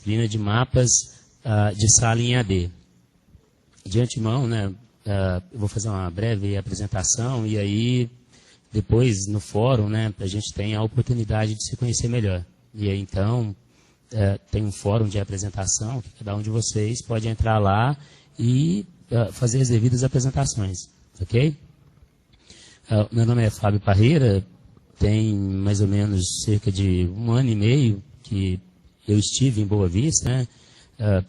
disciplina de mapas de sala em EAD. De antemão, né, eu vou fazer uma breve apresentação e aí depois no fórum, né, a gente tem a oportunidade de se conhecer melhor. E aí então tem um fórum de apresentação que cada um de vocês pode entrar lá e fazer as devidas apresentações, ok? Meu nome é Fábio Parreira, tem mais ou menos cerca de 1 ano e meio que eu estive em Boa Vista, né?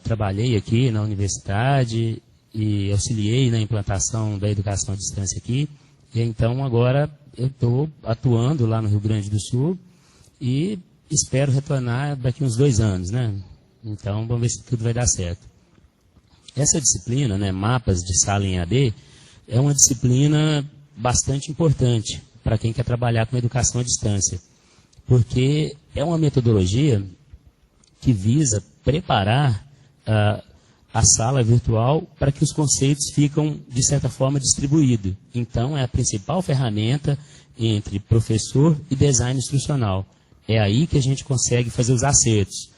Trabalhei aqui na universidade e auxiliei na implantação da educação à distância aqui. E então agora eu estou atuando lá no Rio Grande do Sul e espero retornar daqui uns 2 anos, né? Então vamos ver se tudo vai dar certo. Essa disciplina, né, mapas de sala em EAD, é uma disciplina bastante importante para quem quer trabalhar com educação à distância, porque é uma metodologia que visa preparar a sala virtual para que os conceitos ficam, de certa forma, distribuídos. Então, é a principal ferramenta entre professor e design instrucional. É aí que a gente consegue fazer os acertos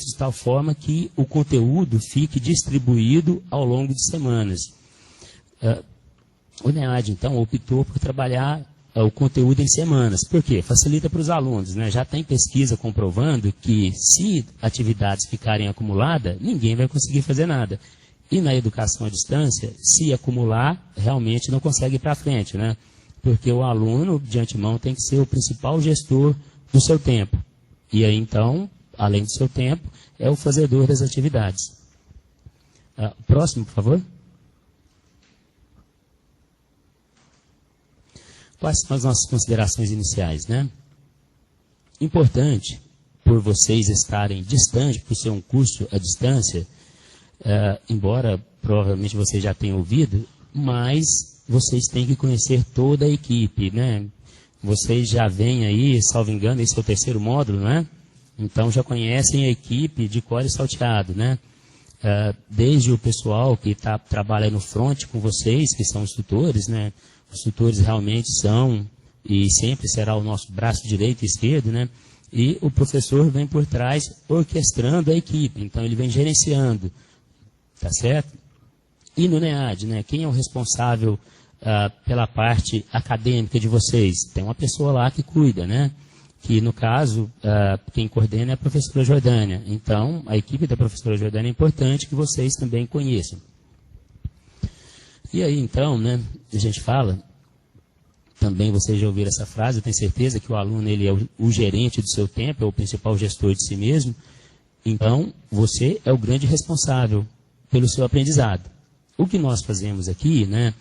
de tal forma que o conteúdo fique distribuído ao longo de semanas. O NEAD, então, optou por trabalhar o conteúdo em semanas. Por quê? Facilita para os alunos, né? Já tem pesquisa comprovando que se atividades ficarem acumuladas, ninguém vai conseguir fazer nada. E na educação à distância, se acumular, realmente não consegue ir para frente, né? Porque o aluno, de antemão, tem que ser o principal gestor do seu tempo. E aí, então, além do seu tempo, é o fazedor das atividades. Próximo, por favor. Quais são as nossas considerações iniciais, né? Importante, por vocês estarem distantes, por ser um curso à distância, embora provavelmente vocês já tenham ouvido, mas vocês têm que conhecer toda a equipe, né? Vocês já vêm aí, salvo engano, esse é o 3º módulo, né? Então já conhecem a equipe de cor e salteado, né? Desde o pessoal que trabalha no front com vocês, que são os tutores, né? Os tutores realmente são e sempre será o nosso braço direito e esquerdo, né? E o professor vem por trás orquestrando a equipe, então ele vem gerenciando, tá certo? E no NEAD, né? Quem é o responsável pela parte acadêmica de vocês? Tem uma pessoa lá que cuida, né? Que no caso, quem coordena é a professora Jordânia. Então, a equipe da professora Jordânia é importante que vocês também conheçam. E aí, então, né, a gente fala, também vocês já ouviram essa frase, eu tenho certeza que o aluno ele é o gerente do seu tempo, é o principal gestor de si mesmo. Então, você é o grande responsável pelo seu aprendizado. O que nós fazemos aqui, né,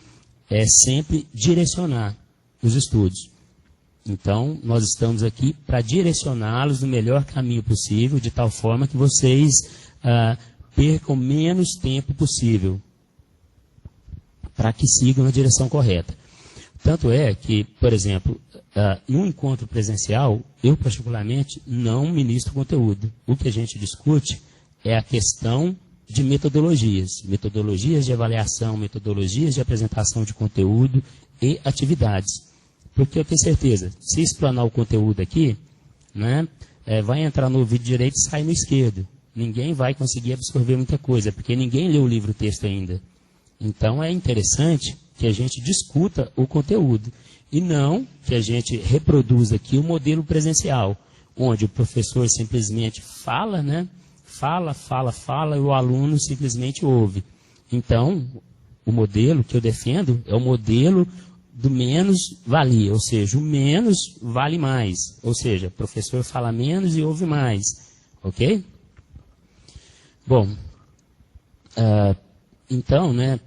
é sempre direcionar os estudos. Então, nós estamos aqui para direcioná-los no melhor caminho possível, de tal forma que vocês percam menos tempo possível, para que sigam na direção correta. Tanto é que, por exemplo, num encontro presencial, eu particularmente não ministro conteúdo. O que a gente discute é a questão de metodologias. Metodologias de avaliação, metodologias de apresentação de conteúdo e atividades. Porque eu tenho certeza, se explanar o conteúdo aqui, né, vai entrar no ouvido direito e sai no esquerdo. Ninguém vai conseguir absorver muita coisa, porque ninguém leu o livro-texto ainda. Então é interessante que a gente discuta o conteúdo e não que a gente reproduza aqui o modelo presencial, onde o professor simplesmente fala, né? Fala, e o aluno simplesmente ouve. Então, o modelo que eu defendo é o modelo do menos valia, ou seja, o menos vale mais. Ou seja, o professor fala menos e ouve mais. Ok? Bom, então, né,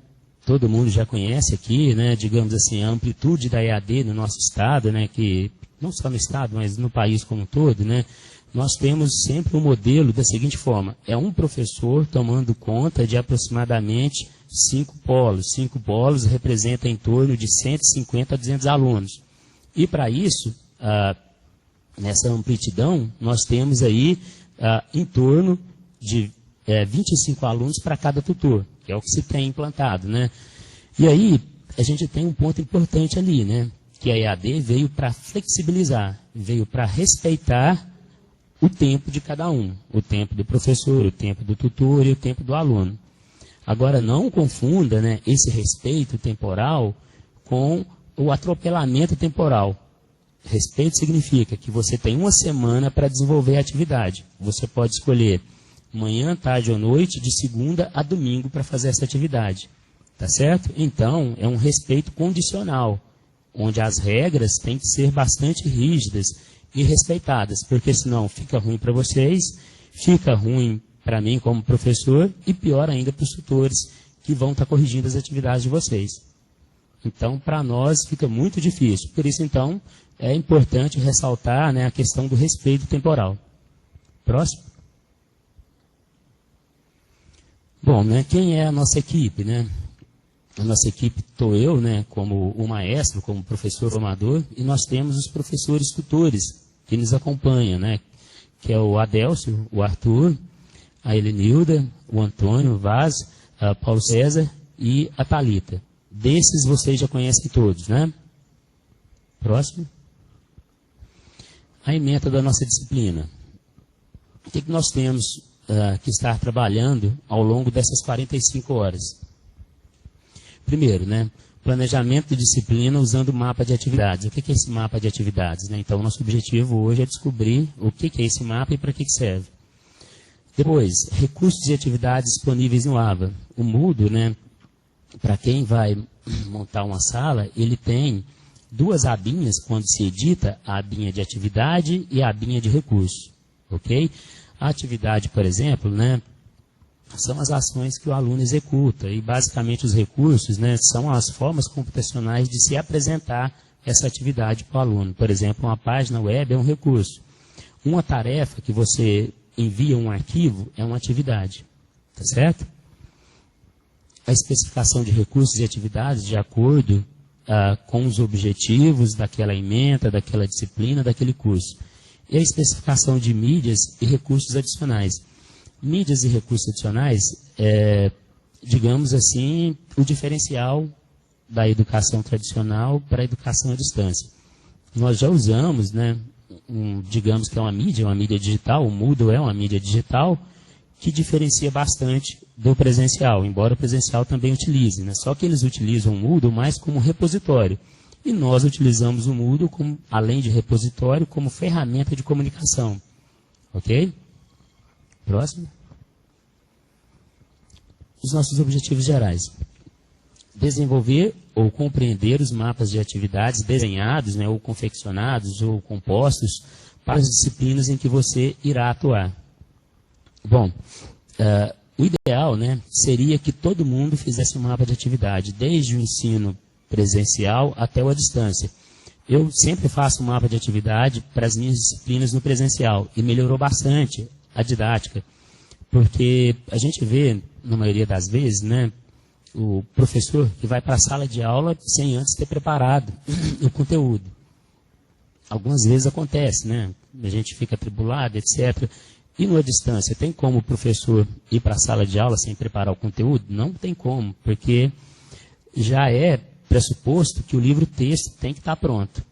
todo mundo já conhece aqui, né, digamos assim, a amplitude da EAD no nosso estado, né, que não só no estado, mas no país como um todo, né, nós temos sempre um modelo da seguinte forma: é um professor tomando conta de aproximadamente 5 polos. 5 polos representam em torno de 150 a 200 alunos. E para isso, nessa amplidão, nós temos aí em torno de 25 alunos para cada tutor, que é o que se tem implantado, né? E aí, a gente tem um ponto importante ali, né? Que a EAD veio para flexibilizar, veio para respeitar o tempo de cada um, o tempo do professor, o tempo do tutor e o tempo do aluno. Agora, não confunda, né, esse respeito temporal com o atropelamento temporal. Respeito significa que você tem uma semana para desenvolver a atividade. Você pode escolher manhã, tarde ou noite, de segunda a domingo para fazer essa atividade. Tá certo? Então, é um respeito condicional, onde as regras têm que ser bastante rígidas e respeitadas, porque senão fica ruim para vocês, fica ruim para mim como professor e pior ainda para os tutores que vão estar corrigindo as atividades de vocês. Então, para nós fica muito difícil. Por isso, então, é importante ressaltar, né, a questão do respeito temporal. Próximo. Bom, né, quem é a nossa equipe, né? A nossa equipe estou eu, né, como o maestro, como professor formador, e nós temos os professores tutores que nos acompanham, né, que é o Adélcio, o Arthur, a Helenilda, o Antônio Vaz, a Paulo César e a Thalita. Desses vocês já conhecem todos, né? Próximo. A ementa da nossa disciplina. O que nós temos que estar trabalhando ao longo dessas 45 horas? Primeiro, né, planejamento de disciplina usando mapa de atividades. O que é esse mapa de atividades? Né? Então, nosso objetivo hoje é descobrir o que é esse mapa e para que serve. Depois, recursos e atividades disponíveis no AVA. O Moodle, né, para quem vai montar uma sala, ele tem duas abinhas quando se edita, a abinha de atividade e a abinha de recurso. Ok? A atividade, por exemplo, né, são as ações que o aluno executa e basicamente os recursos, né, são as formas computacionais de se apresentar essa atividade para o aluno. Por exemplo, uma página web é um recurso. Uma tarefa que você envia um arquivo é uma atividade. Tá certo? A especificação de recursos e atividades de acordo com os objetivos daquela ementa, daquela disciplina, daquele curso. E a especificação de mídias e recursos adicionais. Mídias e recursos adicionais é, digamos assim, o diferencial da educação tradicional para a educação à distância. Nós já usamos, né, digamos que é uma mídia digital, o Moodle é uma mídia digital, que diferencia bastante do presencial, embora o presencial também utilize, né? Só que eles utilizam o Moodle mais como repositório. E nós utilizamos o Moodle, como, além de repositório, como ferramenta de comunicação. Ok? Próximo. Os nossos objetivos gerais. Desenvolver ou compreender os mapas de atividades desenhados, né, ou confeccionados ou compostos para as disciplinas em que você irá atuar. Bom, o ideal, né, seria que todo mundo fizesse um mapa de atividade, desde o ensino presencial até o à distância. Eu sempre faço um mapa de atividade para as minhas disciplinas no presencial e melhorou bastante a didática, porque a gente vê, na maioria das vezes, né, o professor que vai para a sala de aula sem antes ter preparado o conteúdo. Algumas vezes acontece, né, a gente fica atribulado, etc. E no à distância, tem como o professor ir para a sala de aula sem preparar o conteúdo? Não tem como, porque já é pressuposto que o livro-texto tem que estar pronto.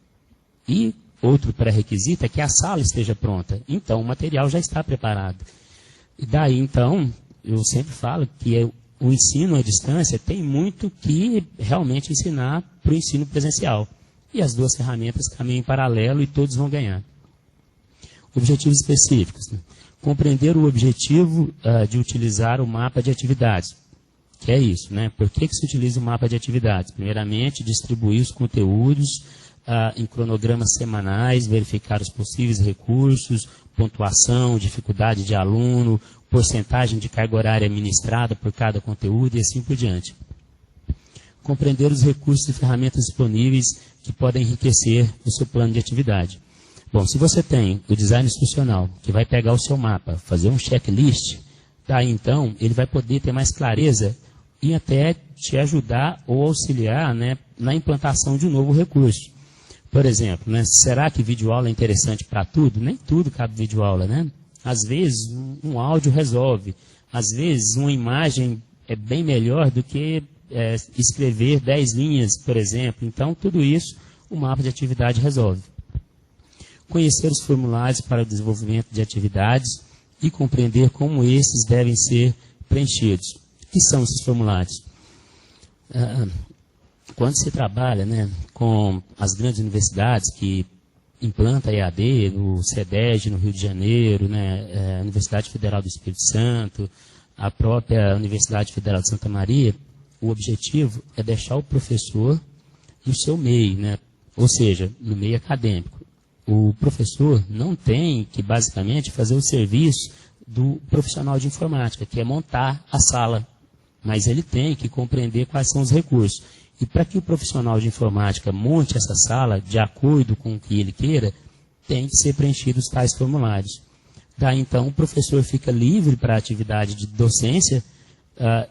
E outro pré-requisito é que a sala esteja pronta. Então, o material já está preparado. E daí, então, eu sempre falo que o ensino à distância tem muito que realmente ensinar para o ensino presencial. E as duas ferramentas caminham em paralelo e todos vão ganhar. Objetivos específicos, né? Compreender o objetivo de utilizar o mapa de atividades. Que é isso, né? Por que se utiliza o mapa de atividades? Primeiramente, distribuir os conteúdos em cronogramas semanais, verificar os possíveis recursos, pontuação, dificuldade de aluno, porcentagem de carga horária ministrada por cada conteúdo e assim por diante. Compreender os recursos e ferramentas disponíveis que podem enriquecer o seu plano de atividade. Bom, se você tem o design instrucional, que vai pegar o seu mapa, fazer um checklist, daí então ele vai poder ter mais clareza e até te ajudar ou auxiliar, né, na implantação de um novo recurso. Por exemplo, né, será que videoaula é interessante para tudo? Nem tudo cabe videoaula, né? Às vezes um áudio resolve, às vezes uma imagem é bem melhor do que escrever 10 linhas, por exemplo. Então, tudo isso o mapa de atividade resolve. conhecer os formulários para o desenvolvimento de atividades e compreender como esses devem ser preenchidos. O que são esses formulários? Quando se trabalha, né, com as grandes universidades que implantam a EAD, no CEDEG, no Rio de Janeiro, né, a Universidade Federal do Espírito Santo, a própria Universidade Federal de Santa Maria, o objetivo é deixar o professor no seu meio, né, ou seja, no meio acadêmico. O professor não tem que, basicamente, fazer o serviço do profissional de informática, que é montar a sala, mas ele tem que compreender quais são os recursos. E para que o profissional de informática monte essa sala, de acordo com o que ele queira, tem que ser preenchidos tais formulários. Daí, então, o professor fica livre para a atividade de docência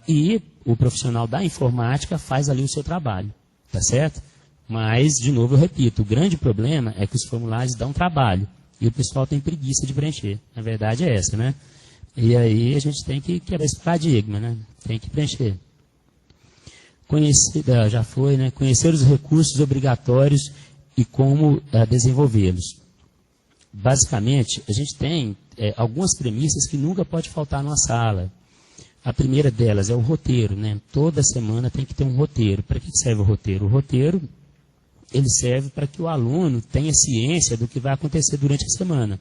e o profissional da informática faz ali o seu trabalho, tá certo? Mas, de novo, eu repito, o grande problema é que os formulários dão trabalho e o pessoal tem preguiça de preencher. A verdade é essa, né? E aí a gente tem que quebrar esse paradigma, né? Tem que preencher. Já foi, né? Conhecer os recursos obrigatórios e como desenvolvê-los. Basicamente, a gente tem algumas premissas que nunca pode faltar numa sala. A primeira delas é o roteiro, né? Toda semana tem que ter um roteiro. Para que serve o roteiro? O roteiro ele serve para que o aluno tenha ciência do que vai acontecer durante a semana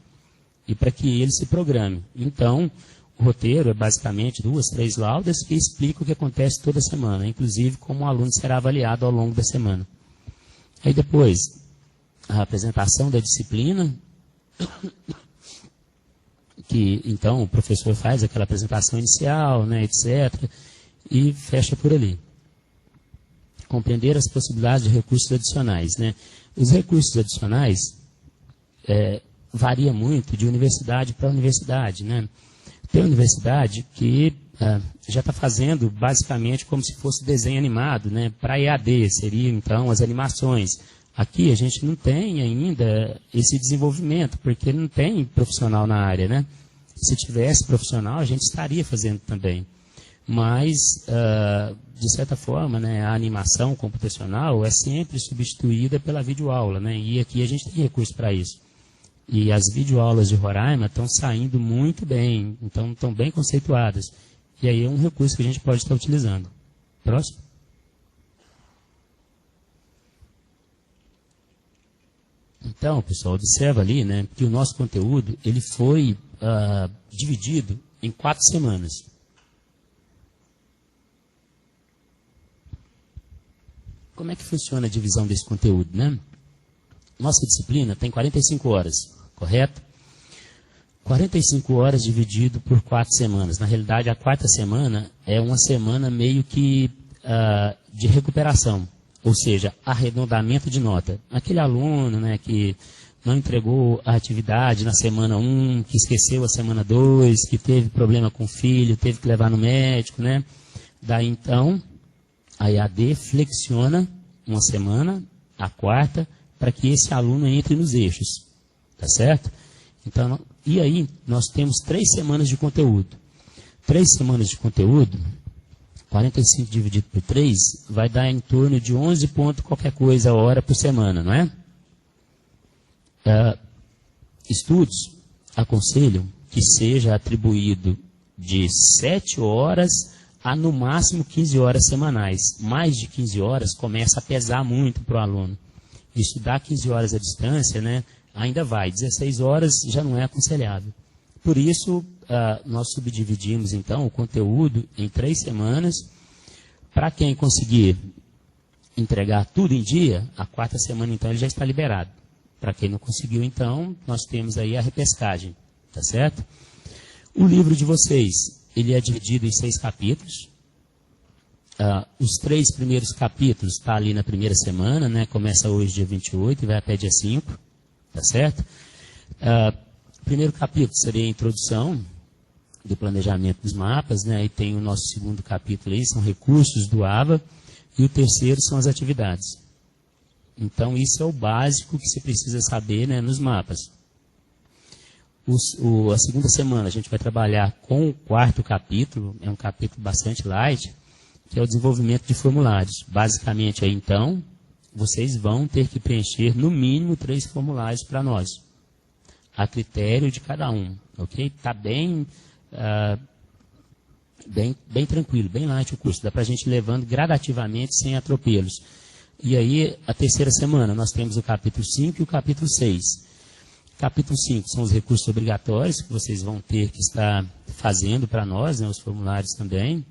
e para que ele se programe. Então, o roteiro é basicamente 2, 3 laudas que explicam o que acontece toda semana, inclusive como o aluno será avaliado ao longo da semana. Aí depois, a apresentação da disciplina, que então o professor faz aquela apresentação inicial, né, etc., e fecha por ali. Compreender as possibilidades de recursos adicionais, né? Os recursos adicionais varia muito de universidade para universidade, né? Tem universidade que já está fazendo basicamente como se fosse desenho animado, né? Para EAD, seriam então as animações. Aqui a gente não tem ainda esse desenvolvimento, porque não tem profissional na área, né? Se tivesse profissional, a gente estaria fazendo também. Mas, de certa forma, né, a animação computacional é sempre substituída pela videoaula, né? E aqui a gente tem recurso para isso. E as videoaulas de Roraima estão saindo muito bem, então estão bem conceituadas. E aí é um recurso que a gente pode estar utilizando. Próximo. Então, pessoal, observa ali, né, que o nosso conteúdo ele foi dividido em 4 semanas. Como é que funciona a divisão desse conteúdo, né? Nossa disciplina tem 45 horas, correto? 45 horas dividido por 4 semanas. Na realidade, a 4ª semana é uma semana meio que de recuperação, ou seja, arredondamento de nota. Aquele aluno, né, que não entregou a atividade na semana 1, que esqueceu a semana 2, que teve problema com o filho, teve que levar no médico, né? Daí então, a EAD flexiona uma semana, a 4ª, para que esse aluno entre nos eixos, tá certo? Então, e aí nós temos 3 semanas de conteúdo. 3 semanas de conteúdo, 45 dividido por 3, vai dar em torno de 11 ponto qualquer coisa a hora por semana, não é? Estudos aconselham que seja atribuído de 7 horas a no máximo 15 horas semanais. Mais de 15 horas começa a pesar muito para o aluno. Estudar 15 horas à distância, né, ainda vai. 16 horas já não é aconselhável. Por isso, nós subdividimos, então, o conteúdo em 3 semanas. Para quem conseguir entregar tudo em dia, a 4ª semana, então, ele já está liberado. Para quem não conseguiu, então, nós temos aí a repescagem, tá certo? O livro de vocês, ele é dividido em 6 capítulos. Os 3 primeiros capítulos estão ali na primeira semana, né? Começa hoje, dia 28, e vai até dia 5, tá certo? O primeiro capítulo seria a introdução do planejamento dos mapas, né? E tem o nosso segundo capítulo aí, são recursos do AVA, e o terceiro são as atividades. Então, isso é o básico que você precisa saber, né, nos mapas. A segunda semana a gente vai trabalhar com o 4º capítulo, é um capítulo bastante light, que é o desenvolvimento de formulários. Basicamente, aí, então, vocês vão ter que preencher no mínimo 3 formulários para nós, a critério de cada um, ok? Está bem, bem tranquilo, bem light o curso. Dá para a gente ir levando gradativamente, sem atropelos. E aí, a terceira semana, nós temos o capítulo 5 e o capítulo 6. Capítulo 5 são os recursos obrigatórios que vocês vão ter que estar fazendo para nós, né, os formulários também.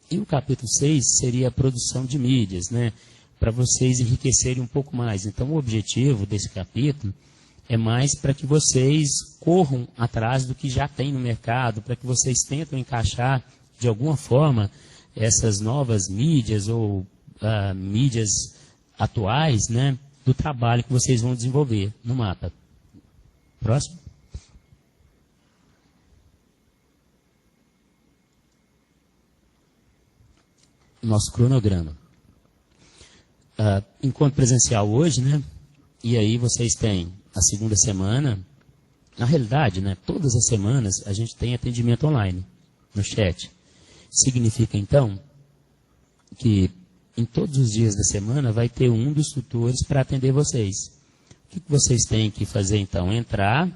E o capítulo 6 seria a produção de mídias, né, para vocês enriquecerem um pouco mais. Então, o objetivo desse capítulo é mais para que vocês corram atrás do que já tem no mercado, para que vocês tentem encaixar, de alguma forma, essas novas mídias ou mídias atuais, né, do trabalho que vocês vão desenvolver no mapa. Próximo. Nosso cronograma. Encontro presencial hoje, né? E aí vocês têm a segunda semana. Na realidade, né, todas as semanas a gente tem atendimento online, no chat. Significa, então, que em todos os dias da semana vai ter um dos tutores para atender vocês. O que vocês têm que fazer, então? Entrar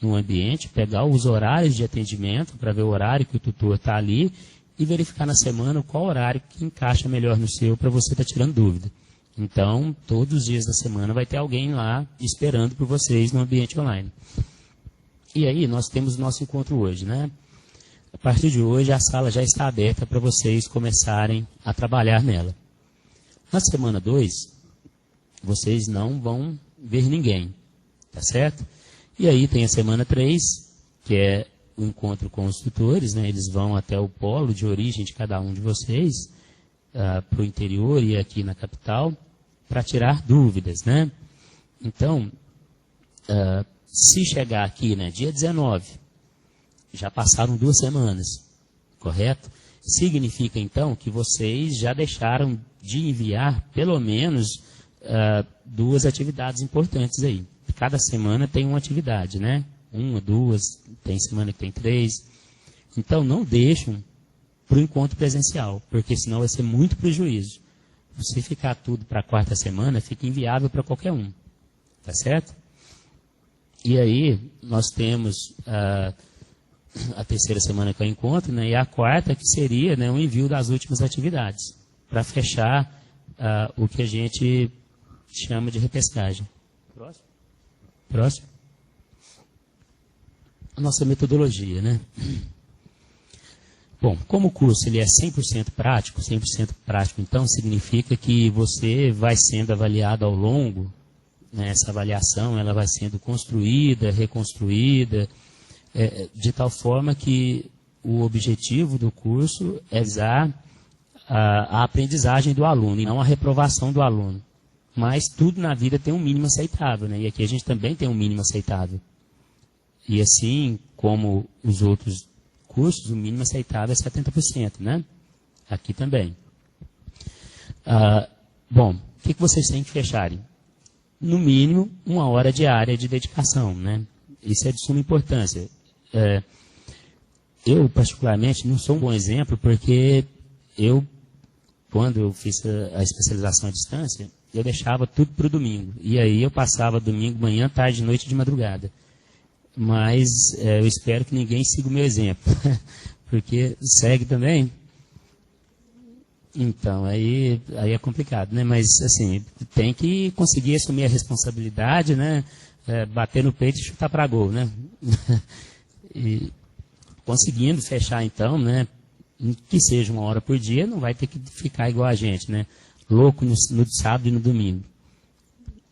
no ambiente, pegar os horários de atendimento, para ver o horário que o tutor está ali, e verificar na semana qual horário que encaixa melhor no seu, para você estar tirando dúvida. Então, todos os dias da semana vai ter alguém lá esperando por vocês no ambiente online. E aí, nós temos o nosso encontro hoje, né? A partir de hoje, a sala já está aberta para vocês começarem a trabalhar nela. Na semana 2, vocês não vão ver ninguém, tá certo? E aí tem a semana 3, que é o encontro com os tutores, né? Eles vão até o polo de origem de cada um de vocês, para o interior e aqui na capital, para tirar dúvidas, né? Então, se chegar aqui, né, dia 19, já passaram 2 semanas, correto? Significa, então, que vocês já deixaram de enviar, pelo menos, 2 atividades importantes aí. Cada semana tem uma atividade, né? 1, 2, tem semana que tem 3. Então, não deixam para o encontro presencial, porque senão vai ser muito prejuízo. Se ficar tudo para a 4ª semana, fica inviável para qualquer um. Tá certo? E aí, nós temos a 3ª semana que é o encontro, né, e a 4ª que seria, né, o envio das últimas atividades, para fechar o que a gente chama de repescagem. Próximo. A nossa metodologia, né? Bom, como o curso ele é 100% prático, então significa que você vai sendo avaliado ao longo, né, essa avaliação ela vai sendo construída, reconstruída, de tal forma que o objetivo do curso é visar a aprendizagem do aluno e não a reprovação do aluno. Mas tudo na vida tem um mínimo aceitável, né? E aqui a gente também tem um mínimo aceitável. E assim como os outros cursos, o mínimo aceitável é 70%, né? Aqui também. Bom, o que vocês têm que fecharem? No mínimo, 1 hora diária de dedicação, né? Isso é de suma importância. Eu, particularmente, não sou um bom exemplo, porque quando eu fiz a especialização à distância, eu deixava tudo para o domingo. E aí eu passava domingo, manhã, tarde, noite, de madrugada. Mas eu espero que ninguém siga o meu exemplo. Porque segue também. Então, aí é complicado, né? Mas, assim, tem que conseguir assumir a responsabilidade, né? Bater no peito e chutar para gol, né? E conseguindo fechar, então, né? Que seja 1 hora por dia, não vai ter que ficar igual a gente, né? Louco no sábado e no domingo.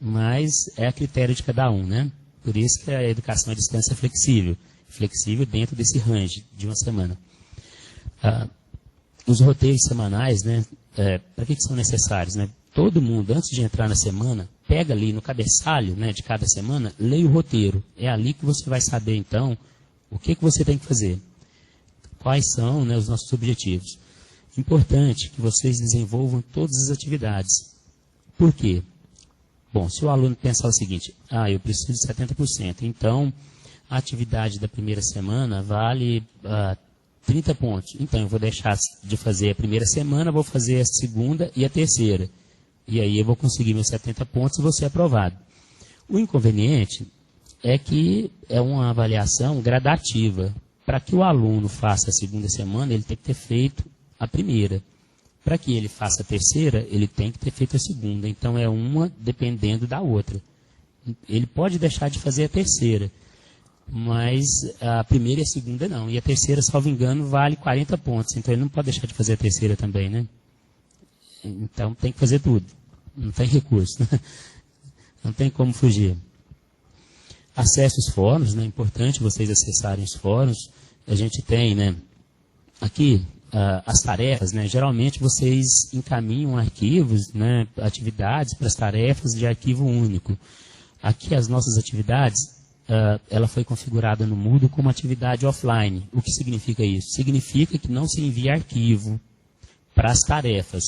Mas é a critério de cada um, né? Por isso que a educação à distância é flexível. Flexível dentro desse range de 1 semana. Os roteiros semanais, né? Para que são necessários, né? Todo mundo, antes de entrar na semana, pega ali no cabeçalho, né, de cada semana, leia o roteiro. É ali que você vai saber, então, o que você tem que fazer. Quais são, né, os nossos objetivos. Importante que vocês desenvolvam todas as atividades. Por quê? Bom, se o aluno pensar o seguinte, eu preciso de 70%, então a atividade da primeira semana vale 30 pontos. Então eu vou deixar de fazer a primeira semana, vou fazer a segunda e a terceira. E aí eu vou conseguir meus 70 pontos e vou ser aprovado. O inconveniente é que é uma avaliação gradativa. Para que o aluno faça a segunda semana, ele tem que ter feito a primeira. Para que ele faça a terceira, ele tem que ter feito a segunda. Então, é uma dependendo da outra. Ele pode deixar de fazer a terceira, mas a primeira e a segunda não. E a terceira, salvo engano, vale 40 pontos. Então, ele não pode deixar de fazer a terceira também, né? Então, tem que fazer tudo. Não tem recurso. Não tem como fugir. Acesse os fóruns, né? É importante vocês acessarem os fóruns. A gente tem, né, aqui as tarefas, né? Geralmente vocês encaminham arquivos, né, atividades para as tarefas de arquivo único. Aqui as nossas atividades, ela foi configurada no Moodle como atividade offline. O que significa isso? Significa que não se envia arquivo para as tarefas.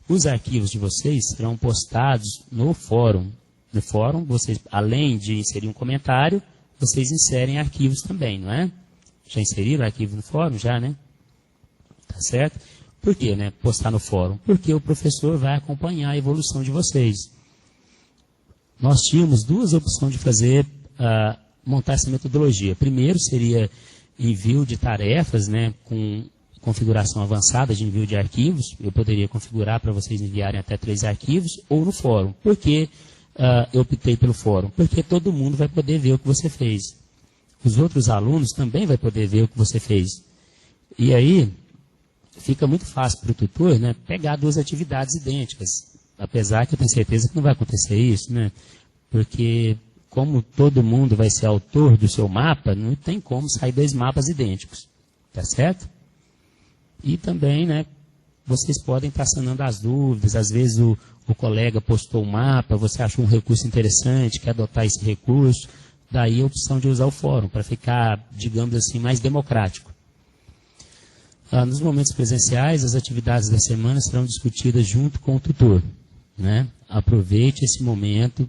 Os arquivos de vocês serão postados no fórum. No fórum, vocês, além de inserir um comentário, vocês inserem arquivos também, não é? Já inseriram arquivo no fórum? Já, né? Tá certo? Por que, né? Postar no fórum? Porque o professor vai acompanhar a evolução de vocês. Nós tínhamos duas opções de fazer, montar essa metodologia. Primeiro seria envio de tarefas, né? Com configuração avançada de envio de arquivos. Eu poderia configurar para vocês enviarem até 3 arquivos, ou no fórum. Por que eu optei pelo fórum? Porque todo mundo vai poder ver o que você fez. Os outros alunos também vão poder ver o que você fez. E aí, fica muito fácil para o tutor, né, pegar 2 atividades idênticas. Apesar que eu tenho certeza que não vai acontecer isso, né? Porque como todo mundo vai ser autor do seu mapa, não tem como sair 2 mapas idênticos. Tá certo? E também, né, vocês podem estar sanando as dúvidas. Às vezes o colega postou um mapa, você achou um recurso interessante, quer adotar esse recurso. Daí a opção de usar o fórum, para ficar, digamos assim, mais democrático. Nos momentos presenciais, as atividades da semana serão discutidas junto com o tutor, né? Aproveite esse momento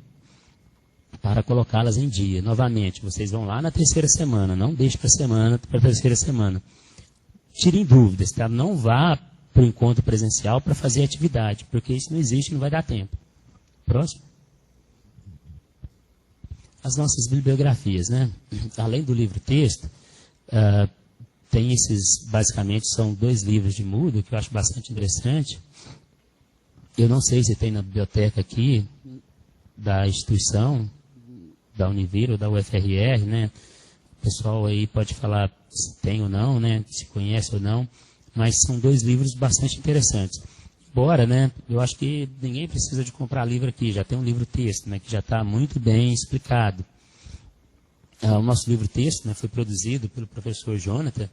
para colocá-las em dia. Novamente, vocês vão lá na terceira semana, não deixe para a terceira semana. Tirem dúvidas, tá? Não vá para o encontro presencial para fazer atividade, porque isso não existe, não vai dar tempo. Próximo. As nossas bibliografias, né? Além do livro-texto, tem esses, basicamente, são 2 livros de Moodle, que eu acho bastante interessante. Eu não sei se tem na biblioteca aqui, da instituição, da Univir ou da UFRR, né? O pessoal aí pode falar se tem ou não, né? Se conhece ou não, mas são 2 livros bastante interessantes. Embora, né, eu acho que ninguém precisa de comprar livro aqui, já tem um livro-texto, né, que já está muito bem explicado. O nosso livro-texto, né, foi produzido pelo professor Jonathan,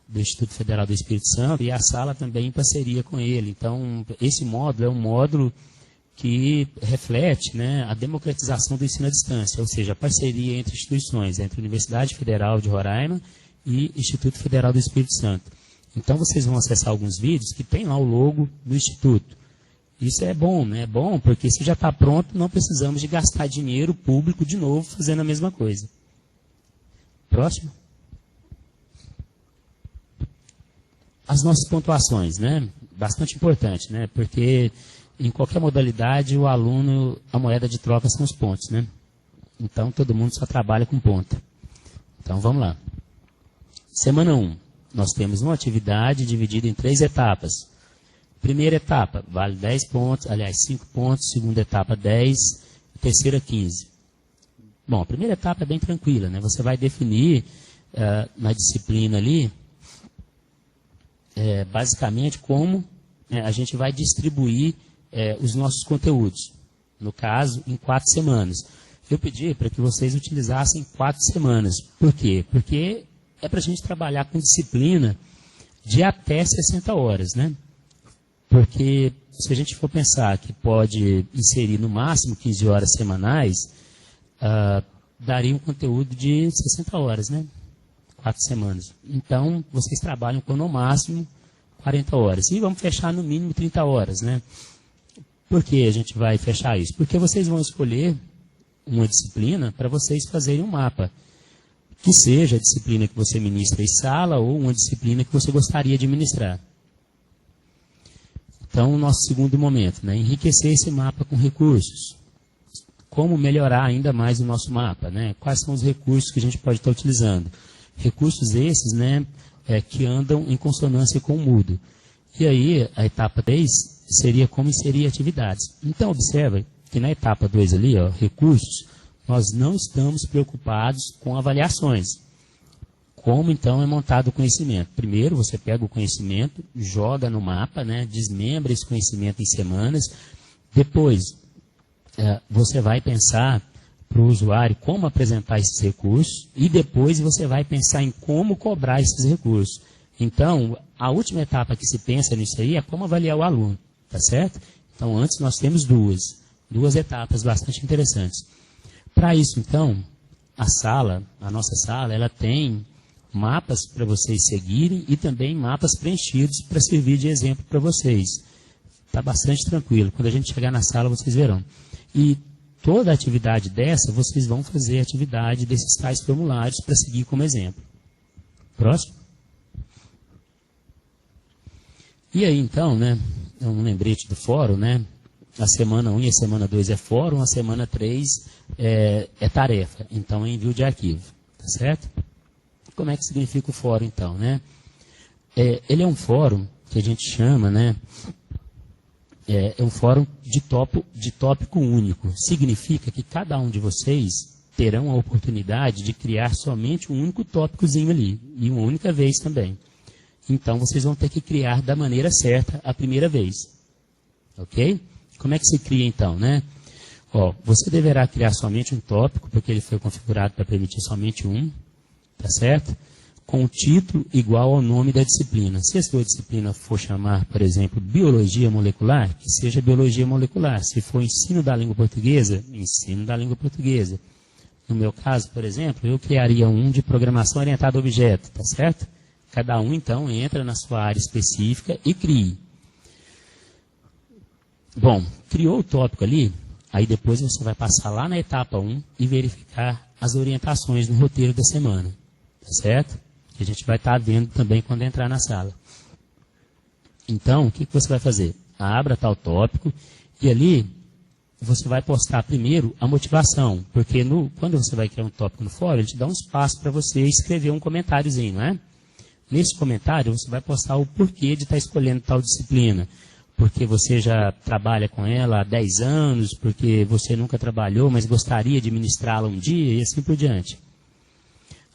do Instituto Federal do Espírito Santo, e a sala também em parceria com ele. Então, esse módulo é um módulo que reflete, né, a democratização do ensino à distância, ou seja, a parceria entre instituições, entre a Universidade Federal de Roraima e Instituto Federal do Espírito Santo. Então, vocês vão acessar alguns vídeos que tem lá o logo do Instituto. Isso é bom, né? É bom porque se já está pronto, não precisamos de gastar dinheiro público de novo fazendo a mesma coisa. Próximo. As nossas pontuações, né? Bastante importante, né? Porque em qualquer modalidade, o aluno, a moeda de troca são os pontos, né? Então, todo mundo só trabalha com ponto. Então, vamos lá. Semana 1. Nós temos uma atividade dividida em 3 etapas. Primeira etapa, vale 10 pontos, aliás, 5 pontos. Segunda etapa, 10. Terceira, 15. Bom, a primeira etapa é bem tranquila, né? Você vai definir na disciplina ali, basicamente, como a gente vai distribuir os nossos conteúdos. No caso, em 4 semanas. Eu pedi para que vocês utilizassem 4 semanas. Por quê? Porque é para a gente trabalhar com disciplina de até 60 horas, né? Porque se a gente for pensar que pode inserir no máximo 15 horas semanais, daria um conteúdo de 60 horas, né? 4 semanas. Então, vocês trabalham com no máximo 40 horas. E vamos fechar no mínimo 30 horas, né? Por que a gente vai fechar isso? Porque vocês vão escolher uma disciplina para vocês fazerem um mapa. Que seja a disciplina que você ministra em sala ou uma disciplina que você gostaria de ministrar. Então, o nosso segundo momento, né? Enriquecer esse mapa com recursos. como melhorar ainda mais o nosso mapa, né? Quais são os recursos que a gente pode estar utilizando. Recursos esses, né, que andam em consonância com o Moodle. E aí, a etapa 3 seria como inserir atividades. Então, observa que na etapa 2 ali, ó, recursos, nós não estamos preocupados com avaliações. Como, então, é montado o conhecimento? Primeiro, você pega o conhecimento, joga no mapa, né, desmembra esse conhecimento em semanas. Depois, você vai pensar para o usuário como apresentar esses recursos e depois você vai pensar em como cobrar esses recursos. Então, a última etapa que se pensa nisso aí é como avaliar o aluno, tá certo? Então, antes nós temos duas etapas bastante interessantes. Para isso, então, a nossa sala, ela tem mapas para vocês seguirem e também mapas preenchidos para servir de exemplo para vocês. Está bastante tranquilo. Quando a gente chegar na sala, vocês verão. E toda atividade dessa, vocês vão fazer atividade desses tais formulários para seguir como exemplo. Próximo. E aí, então, né, um lembrete do fórum, né? A semana 1 e a semana 2 é fórum, a semana 3 é tarefa. Então, é envio de arquivo. Tá certo? Como é que significa o fórum, então, né? Ele é um fórum que a gente chama, né? É um fórum de tópico único. Significa que cada um de vocês terão a oportunidade de criar somente um único tópicozinho ali. E uma única vez também. Então, vocês vão ter que criar da maneira certa a primeira vez. Ok? Como é que se cria, então, né? Ó, você deverá criar somente um tópico, porque ele foi configurado para permitir somente um. Tá certo? Com o título igual ao nome da disciplina. Se a sua disciplina for chamar, por exemplo, Biologia Molecular, que seja Biologia Molecular. Se for Ensino da Língua Portuguesa, Ensino da Língua Portuguesa. No meu caso, por exemplo, eu criaria um de Programação Orientada a Objeto, tá certo? Cada um, então, entra na sua área específica e crie. Bom, criou o tópico ali, aí depois você vai passar lá na etapa 1 e verificar as orientações no roteiro da semana. Tá certo? Que a gente vai estar vendo também quando entrar na sala. Então, o que você vai fazer? Abra tal tópico e ali você vai postar primeiro a motivação. Porque quando você vai criar um tópico no fórum, ele te dá um espaço para você escrever um comentáriozinho, não é? Nesse comentário, você vai postar o porquê de estar escolhendo tal disciplina. Porque você já trabalha com ela há 10 anos, porque você nunca trabalhou, mas gostaria de ministrá-la um dia, e assim por diante.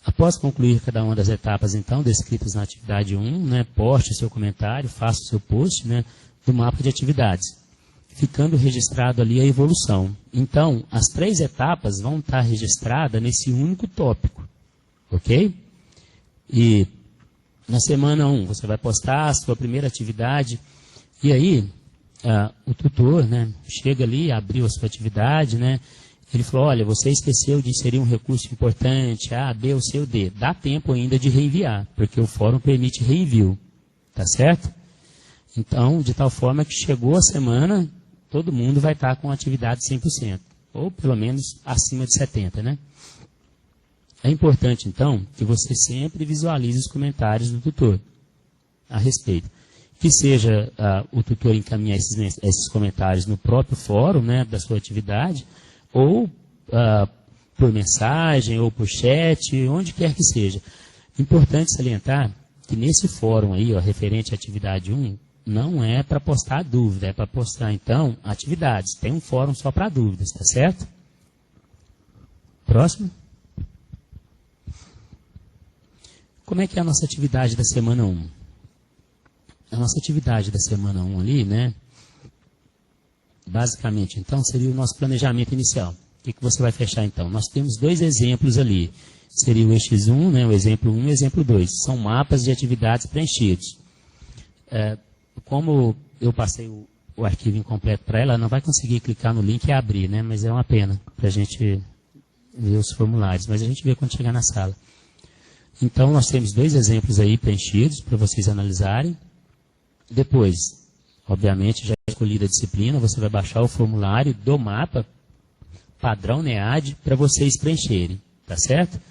Após concluir cada uma das etapas, então, descritas na atividade 1, né, poste o seu comentário, faça o seu post, né, do mapa de atividades, ficando registrado ali a evolução. Então, as 3 etapas vão estar registradas nesse único tópico, ok? E na semana 1, você vai postar a sua primeira atividade, e aí o tutor, né, chega ali, abriu a sua atividade, né, ele falou, olha, você esqueceu de inserir um recurso importante, A, B ou C ou D. Dá tempo ainda de reenviar, porque o fórum permite reenvio. Tá certo? Então, de tal forma que chegou a semana, todo mundo vai estar com atividade 100%. Ou pelo menos acima de 70%, né? É importante, então, que você sempre visualize os comentários do tutor a respeito. Que seja o tutor encaminhar esses comentários no próprio fórum, né, da sua atividade, ou por mensagem, ou por chat, onde quer que seja. Importante salientar que nesse fórum aí, ó, referente à atividade 1, não é para postar dúvida, é para postar, então, atividades. Tem um fórum só para dúvidas, tá certo? Próximo. Como é que é a nossa atividade da semana 1? A nossa atividade da semana 1 ali, né? Basicamente, então, seria o nosso planejamento inicial. O que você vai fechar, então? Nós temos 2 exemplos ali. Seria o EX1, né, o exemplo 1 e o exemplo 2. São mapas de atividades preenchidos. Como eu passei o arquivo incompleto para ela não vai conseguir clicar no link e abrir, né? Mas é uma pena para a gente ver os formulários. Mas a gente vê quando chegar na sala. Então, nós temos 2 exemplos aí preenchidos para vocês analisarem. Depois, obviamente, já escolhida a disciplina, você vai baixar o formulário do mapa padrão NEAD para vocês preencherem, tá certo?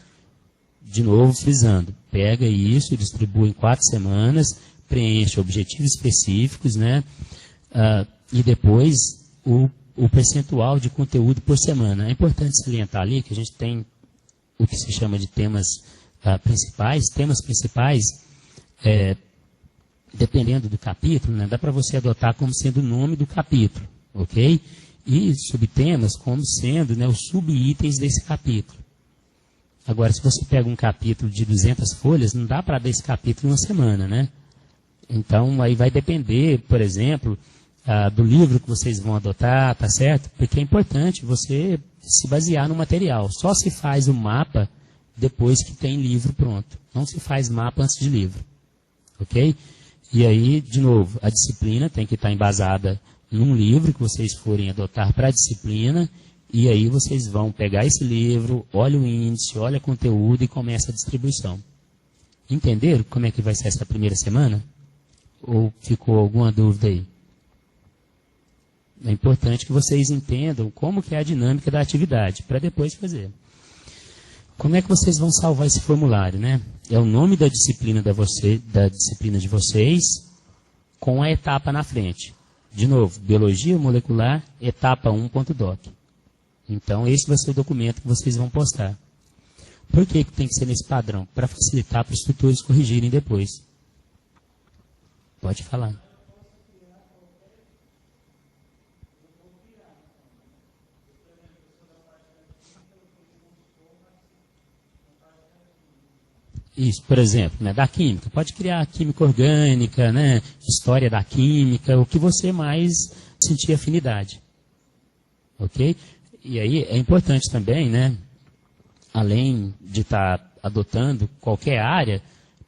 De novo, frisando, pega isso, distribui em 4 semanas, preenche objetivos específicos, né? E depois o percentual de conteúdo por semana. É importante salientar ali que a gente tem o que se chama de temas principais. Temas principais, dependendo do capítulo, né, dá para você adotar como sendo o nome do capítulo, ok? E subtemas como sendo, né, os subitens desse capítulo. Agora, se você pega um capítulo de 200 folhas, não dá para dar esse capítulo em uma semana, né? Então, aí vai depender, por exemplo, do livro que vocês vão adotar, tá certo? Porque é importante você se basear no material. Só se faz o mapa depois que tem livro pronto. Não se faz mapa antes de livro, ok? E aí, de novo, a disciplina tem que estar embasada num livro que vocês forem adotar para a disciplina, e aí vocês vão pegar esse livro, olha o índice, olha o conteúdo e começa a distribuição. Entenderam como é que vai ser essa primeira semana? Ou ficou alguma dúvida aí? É importante que vocês entendam como que é a dinâmica da atividade, para depois fazer. Como é que vocês vão salvar esse formulário, né? É o nome da disciplina da disciplina de vocês, com a etapa na frente. De novo, Biologia Molecular, etapa 1.doc. Então, esse vai ser o documento que vocês vão postar. Por que tem que ser nesse padrão? Para facilitar para os tutores corrigirem depois. Pode falar. Isso, por exemplo, né, da química. Pode criar química orgânica, né, história da química, o que você mais sentir afinidade. Ok? E aí é importante também, né, além de estar adotando qualquer área,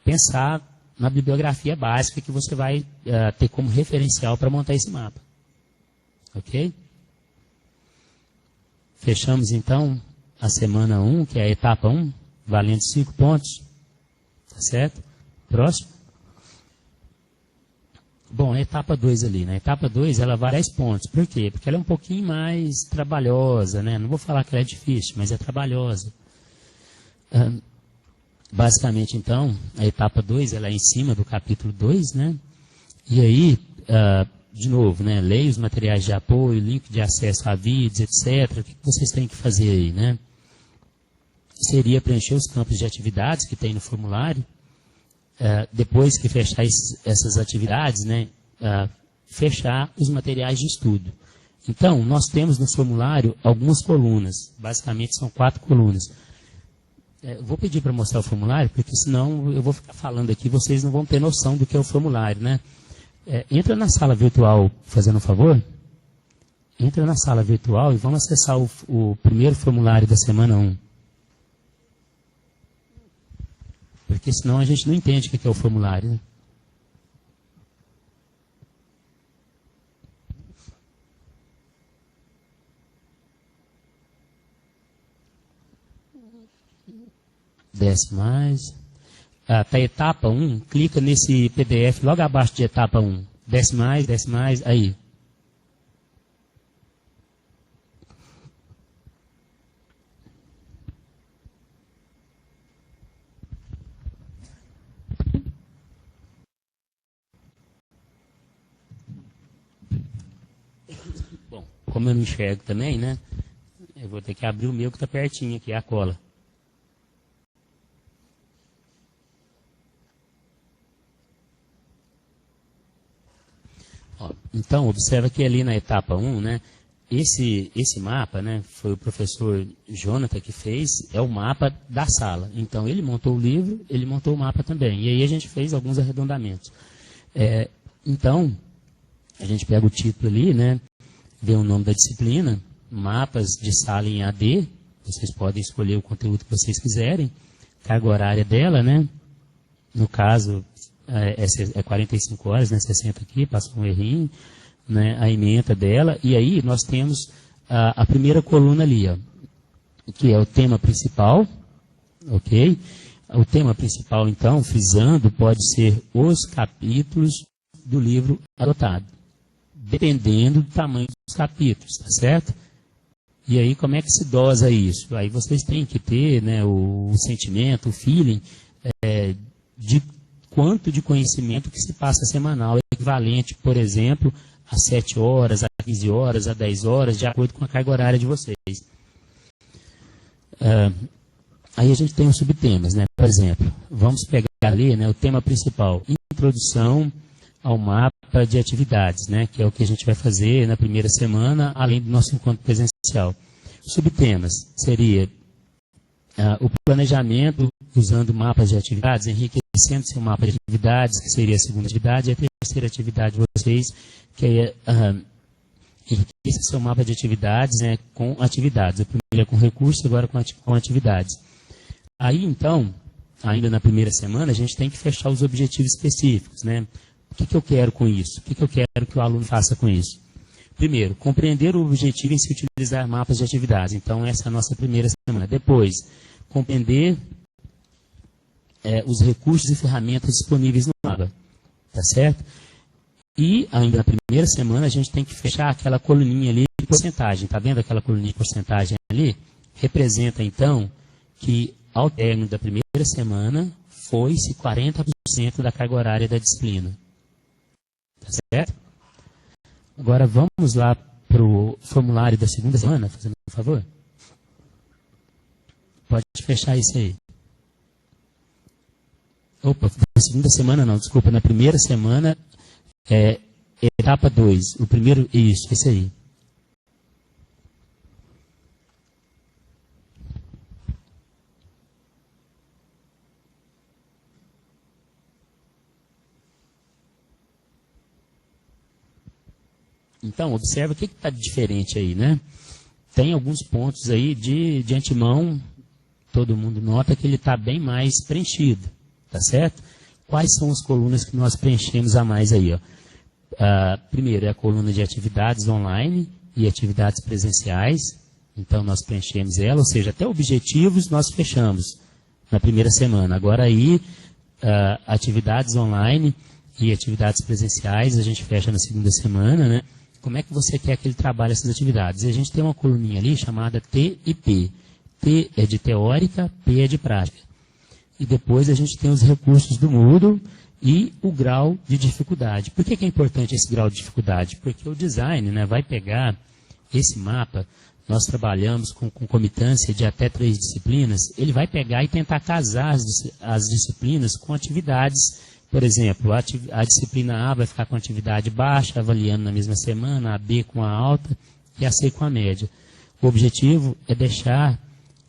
pensar na bibliografia básica que você vai ter como referencial para montar esse mapa. Ok? Fechamos então a semana 1, que é a etapa 1, valendo 5 pontos. Tá certo? Próximo. Bom, a etapa 2 ali, né? A etapa 2, ela vale 10 pontos. Por quê? Porque ela é um pouquinho mais trabalhosa, né? Não vou falar que ela é difícil, mas é trabalhosa. Basicamente, então, a etapa 2, ela é em cima do capítulo 2, né? E aí, de novo, né? Leia os materiais de apoio, link de acesso a vídeos, etc. O que vocês têm que fazer aí, né? Seria preencher os campos de atividades que tem no formulário. Depois que fechar essas atividades, né, fechar os materiais de estudo. Então, nós temos no formulário algumas colunas. Basicamente, são 4 colunas. Vou pedir para mostrar o formulário, porque senão eu vou ficar falando aqui, vocês não vão ter noção do que é o formulário, né? Entra na sala virtual, fazendo um favor. Entra na sala virtual e vamos acessar o primeiro formulário da semana 1. Porque senão a gente não entende o que é o formulário, né? Desce mais. Tá etapa 1, clica nesse PDF logo abaixo de etapa 1. Desce mais, aí. Bom, como eu não enxergo também, né? Eu vou ter que abrir o meu que está pertinho aqui, a cola. Então, observa que ali na etapa 1, né, esse mapa, né, foi o professor Jonathan que fez, é o mapa da sala. Então, ele montou o livro, ele montou o mapa também. E aí a gente fez alguns arredondamentos. Então, a gente pega o título ali, né, vê o nome da disciplina, mapas de sala em AD, vocês podem escolher o conteúdo que vocês quiserem, carga horária dela, né, no caso, é 45 horas, né, 60 aqui, passou um errinho, né, a ementa dela, e aí nós temos a primeira coluna ali, ó, que é o tema principal, ok? O tema principal, então, frisando, pode ser os capítulos do livro adotado, dependendo do tamanho dos capítulos, tá certo? E aí, como é que se dosa isso? Aí vocês têm que ter, né, o sentimento, o feeling de quanto de conhecimento que se passa semanal, equivalente, por exemplo, às 7 horas, às 15 horas, às 10 horas, de acordo com a carga horária de vocês. Aí a gente tem os subtemas, né? Por exemplo, vamos pegar ali, né, o tema principal, introdução ao mapa de atividades, né, que é o que a gente vai fazer na primeira semana, além do nosso encontro presencial. Subtemas seria o planejamento usando mapas de atividades, enriquecendo seu mapa de atividades, que seria a segunda atividade, e a terceira atividade de vocês, que é enriqueça seu mapa de atividades, né, com atividades. A primeira é com recursos, agora com atividades. Aí, então, ainda na primeira semana, a gente tem que fechar os objetivos específicos, né? O que eu quero com isso? O que eu quero que o aluno faça com isso? Primeiro, compreender o objetivo em se utilizar mapas de atividades. Então, essa é a nossa primeira semana. Depois, compreender os recursos e ferramentas disponíveis no mapa. Tá certo? E, ainda na primeira semana, a gente tem que fechar aquela coluninha ali de porcentagem. Tá vendo aquela coluninha de porcentagem ali? Representa, então, que ao término da primeira semana, foi-se 40% da carga horária da disciplina. Tá certo? Agora vamos lá para o formulário da segunda semana, fazendo um favor. Pode fechar isso aí. Opa, na segunda semana não, desculpa, na primeira semana, etapa 2, o primeiro, isso, esse aí. Então, observa o que está diferente aí, né? Tem alguns pontos aí de antemão, todo mundo nota que ele está bem mais preenchido, tá certo? Quais são as colunas que nós preenchemos a mais aí, ó? Primeiro é a coluna de atividades online e atividades presenciais, então nós preenchemos ela, ou seja, até objetivos nós fechamos na primeira semana. Agora aí, atividades online e atividades presenciais a gente fecha na segunda semana, né? Como é que você quer que ele trabalhe essas atividades? E a gente tem uma coluninha ali chamada T e P. T é de teórica, P é de prática. E depois a gente tem os recursos do Moodle e o grau de dificuldade. Por que é importante esse grau de dificuldade? Porque o design, né, vai pegar esse mapa, nós trabalhamos com concomitância de até 3 disciplinas, ele vai pegar e tentar casar as disciplinas com atividades. Por exemplo, a disciplina A vai ficar com atividade baixa, avaliando na mesma semana, a B com a alta e a C com a média. O objetivo é deixar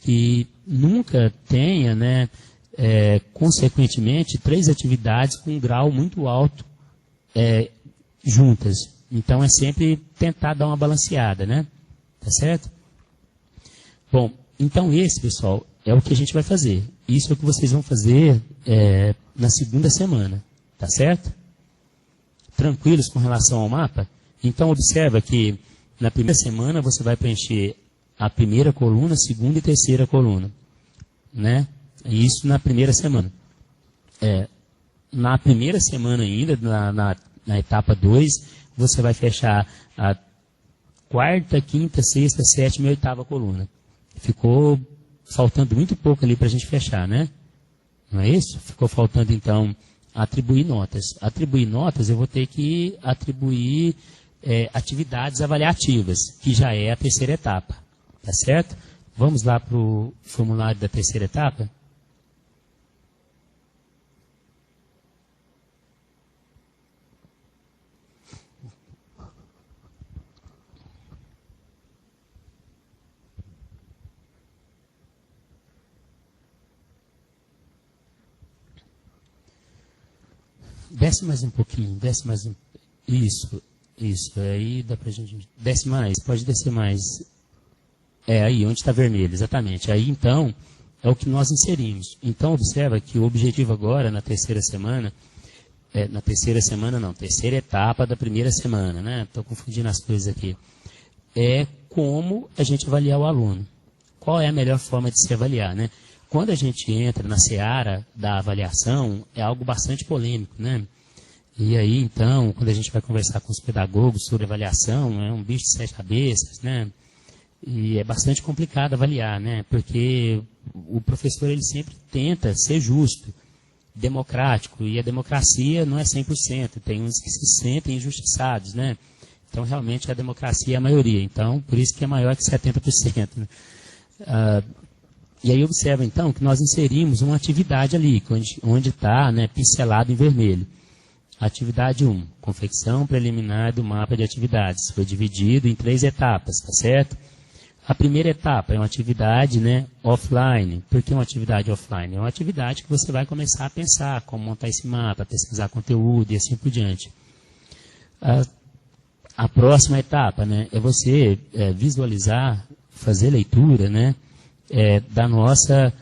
que nunca tenha, né, consequentemente, 3 atividades com um grau muito alto juntas. Então, é sempre tentar dar uma balanceada, né? Tá certo? Bom, então esse, pessoal, é o que a gente vai fazer. Isso é o que vocês vão fazer na segunda semana, tá certo? Tranquilos com relação ao mapa? Então observa que na primeira semana você vai preencher a primeira coluna, segunda e terceira coluna, né? Isso na primeira semana. Na primeira semana ainda, na etapa 2, você vai fechar a quarta, quinta, sexta, sétima e oitava coluna. Ficou faltando muito pouco ali para a gente fechar, né? Não é isso? Ficou faltando, então, atribuir notas. Atribuir notas, eu vou ter que atribuir atividades avaliativas, que já é a terceira etapa. Tá certo? Vamos lá para o formulário da terceira etapa? Desce mais um pouquinho, desce mais um. Isso. Aí dá pra gente. Desce mais, pode descer mais. Aí, onde está vermelho, exatamente. Aí, então, é o que nós inserimos. Então, observa que o objetivo agora, na terceira semana, terceira etapa da primeira semana, né? Estou confundindo as coisas aqui. É como a gente avaliar o aluno. Qual é a melhor forma de se avaliar, né? Quando a gente entra na seara da avaliação, é algo bastante polêmico, né? E aí, então, quando a gente vai conversar com os pedagogos sobre avaliação, é um bicho de 7 cabeças, né? E é bastante complicado avaliar, né? Porque o professor, ele sempre tenta ser justo, democrático, e a democracia não é 100%, tem uns que se sentem injustiçados, né? Então, realmente, a democracia é a maioria. Então, por isso que é maior que 70%. Né? E aí, observa, então, que nós inserimos uma atividade ali, onde está, né, pincelado em vermelho. Atividade 1, confecção preliminar do mapa de atividades. Foi dividido em 3 etapas, tá certo? A primeira etapa é uma atividade, né, offline. Por que uma atividade offline? É uma atividade que você vai começar a pensar como montar esse mapa, pesquisar conteúdo e assim por diante. A próxima etapa, né, é você visualizar, fazer leitura, né, da nossa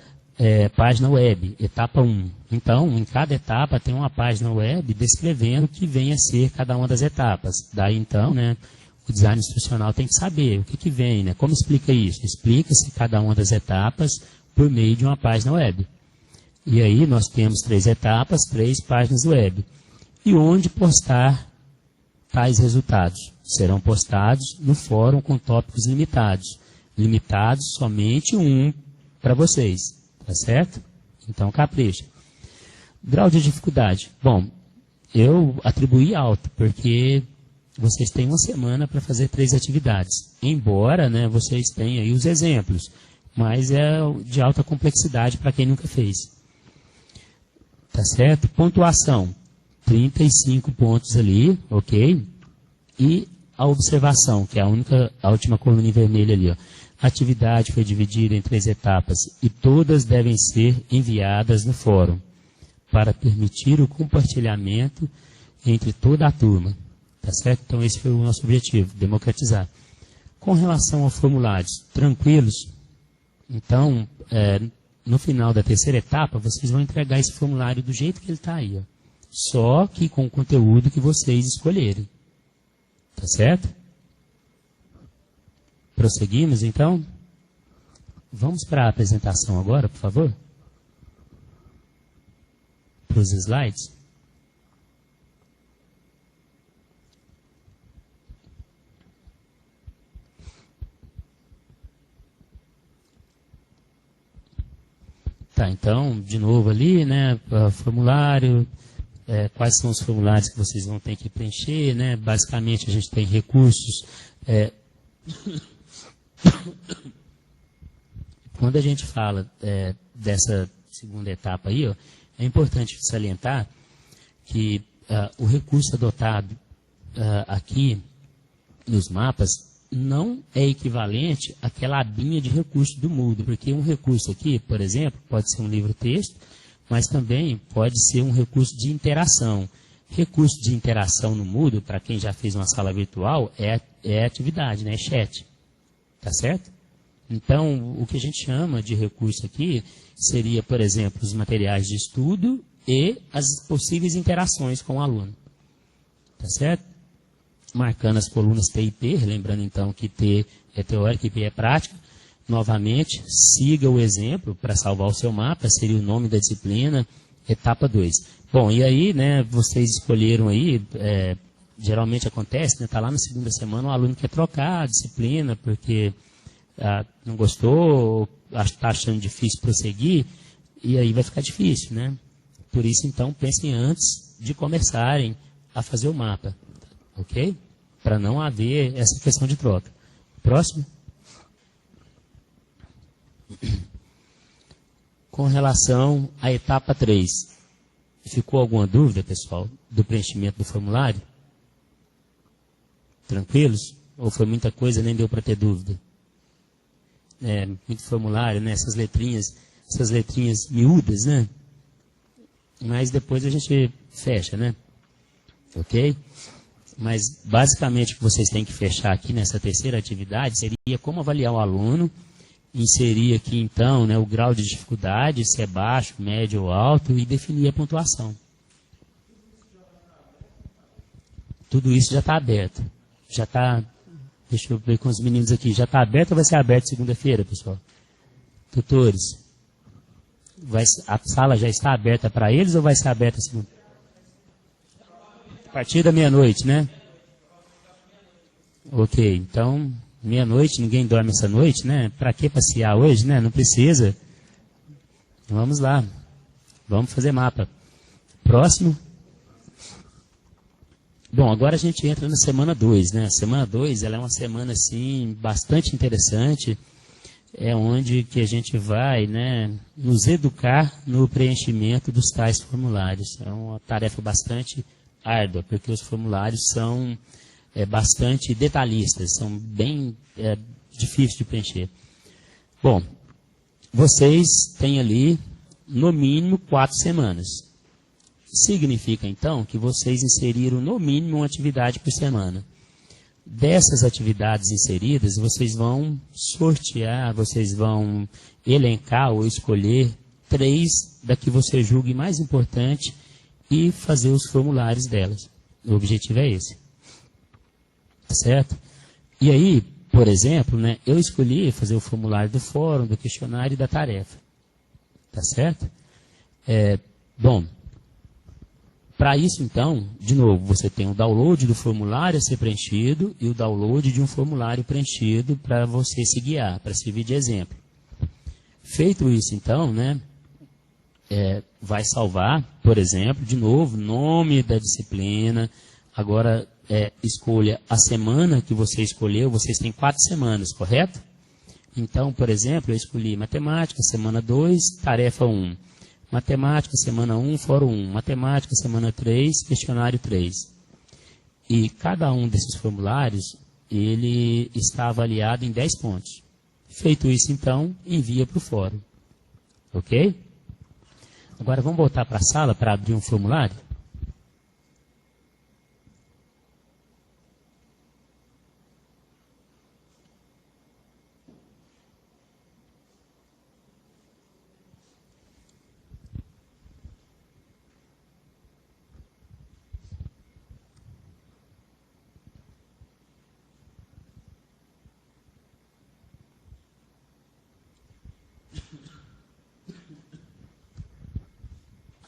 página web, etapa 1. Então, em cada etapa tem uma página web descrevendo o que vem a ser cada uma das etapas. Daí, então, né, o design instrucional tem que saber o que vem, né? Como explica isso? Explica-se cada uma das etapas por meio de uma página web. E aí nós temos 3 etapas, 3 páginas web. E onde postar tais resultados? Serão postados no fórum com tópicos limitados. Limitados somente um para vocês. Tá certo? Então, capricha. Grau de dificuldade. Bom, eu atribuí alto, porque vocês têm uma semana para fazer 3 atividades. Embora, né, vocês tenham aí os exemplos, mas é de alta complexidade para quem nunca fez. Tá certo? Pontuação. 35 pontos ali, ok? E a observação, que é a última coluna em vermelho ali, ó. A atividade foi dividida em 3 etapas e todas devem ser enviadas no fórum para permitir o compartilhamento entre toda a turma. Tá certo? Então, esse foi o nosso objetivo, democratizar. Com relação aos formulários, tranquilos? Então, no final da terceira etapa, vocês vão entregar esse formulário do jeito que ele está aí. Ó. Só que com o conteúdo que vocês escolherem. Tá certo? Prosseguimos, então? Vamos para a apresentação agora, por favor? Para os slides. Tá, então, de novo ali, né, formulário, quais são os formulários que vocês vão ter que preencher, né, basicamente a gente tem recursos. Quando a gente fala dessa segunda etapa aí, ó, é importante salientar que o recurso adotado aqui nos mapas não é equivalente àquela abinha de recurso do Moodle, porque um recurso aqui, por exemplo, pode ser um livro-texto, mas também pode ser um recurso de interação. Recurso de interação no Moodle, para quem já fez uma sala virtual, é atividade, né? É chat. Tá certo? Então, o que a gente chama de recurso aqui seria, por exemplo, os materiais de estudo e as possíveis interações com o aluno. Tá certo? Marcando as colunas T e P, lembrando então que T é teórica e P é prática. Novamente, siga o exemplo para salvar o seu mapa, seria o nome da disciplina, etapa 2. Bom, e aí, né, vocês escolheram aí, geralmente acontece, né, tá lá na segunda semana, o aluno quer trocar a disciplina porque não gostou, está achando difícil prosseguir, e aí vai ficar difícil, né? Por isso, então, pensem antes de começarem a fazer o mapa. Ok? Para não haver essa questão de troca. Próximo. Com relação à etapa 3. Ficou alguma dúvida, pessoal, do preenchimento do formulário? Tranquilos? Ou foi muita coisa, nem deu para ter dúvida? Muito formulário, né? Essas letrinhas miúdas, né? Mas depois a gente fecha, né? Ok? Mas, basicamente, o que vocês têm que fechar aqui nessa terceira atividade seria como avaliar o aluno, inserir aqui, então, né, o grau de dificuldade, se é baixo, médio ou alto, e definir a pontuação. Tudo isso já está aberto. Já está, deixa eu ver com os meninos aqui, já está aberto ou vai ser aberto segunda-feira, pessoal? Tutores, a sala já está aberta para eles ou vai ser aberta segunda? A partir da meia-noite, né? Ok, então, meia-noite, ninguém dorme essa noite, né? Para que passear hoje, né? Não precisa. Vamos lá. Vamos fazer mapa. Próximo. Bom, agora a gente entra na semana 2, né? A semana 2, ela é uma semana, assim, bastante interessante. É onde que a gente vai, né, nos educar no preenchimento dos tais formulários. É uma tarefa bastante árdua, porque os formulários são bastante detalhistas, são bem difíceis de preencher. Bom, vocês têm ali, no mínimo, 4 semanas. Significa, então, que vocês inseriram, no mínimo, uma atividade por semana. Dessas atividades inseridas, vocês vão sortear, vocês vão elencar ou escolher 3 da que você julgue mais importante e fazer os formulários delas. O objetivo é esse. Tá certo? E aí, por exemplo, né, eu escolhi fazer o formulário do fórum, do questionário e da tarefa. Tá certo? Bom, para isso, então, de novo, você tem o download do formulário a ser preenchido e o download de um formulário preenchido para você se guiar, para servir de exemplo. Feito isso, então, né, vai salvar, por exemplo, de novo, nome da disciplina. Agora, escolha a semana que você escolheu. Vocês têm 4 semanas, correto? Então, por exemplo, eu escolhi matemática, semana 2, tarefa 1. Matemática, semana 1, fórum 1. Matemática, semana 3, questionário 3. E cada um desses formulários, ele está avaliado em 10 pontos. Feito isso, então, envia para o fórum. Ok? Agora, vamos voltar para a sala para abrir um formulário?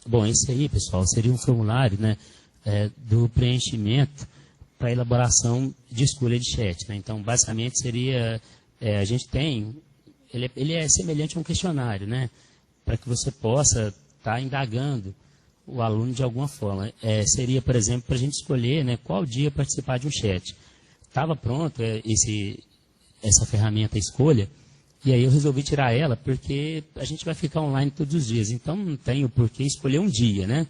Bom, esse aí, pessoal, seria um formulário, né, do preenchimento para elaboração de escolha de chat. Né? Então, basicamente, seria, a gente tem, ele é semelhante a um questionário, né, para que você possa estar indagando o aluno de alguma forma. Seria, por exemplo, para a gente escolher, né, qual dia participar de um chat. Estava pronto essa ferramenta escolha. E aí eu resolvi tirar ela porque a gente vai ficar online todos os dias. Então não tem o porquê escolher um dia, né?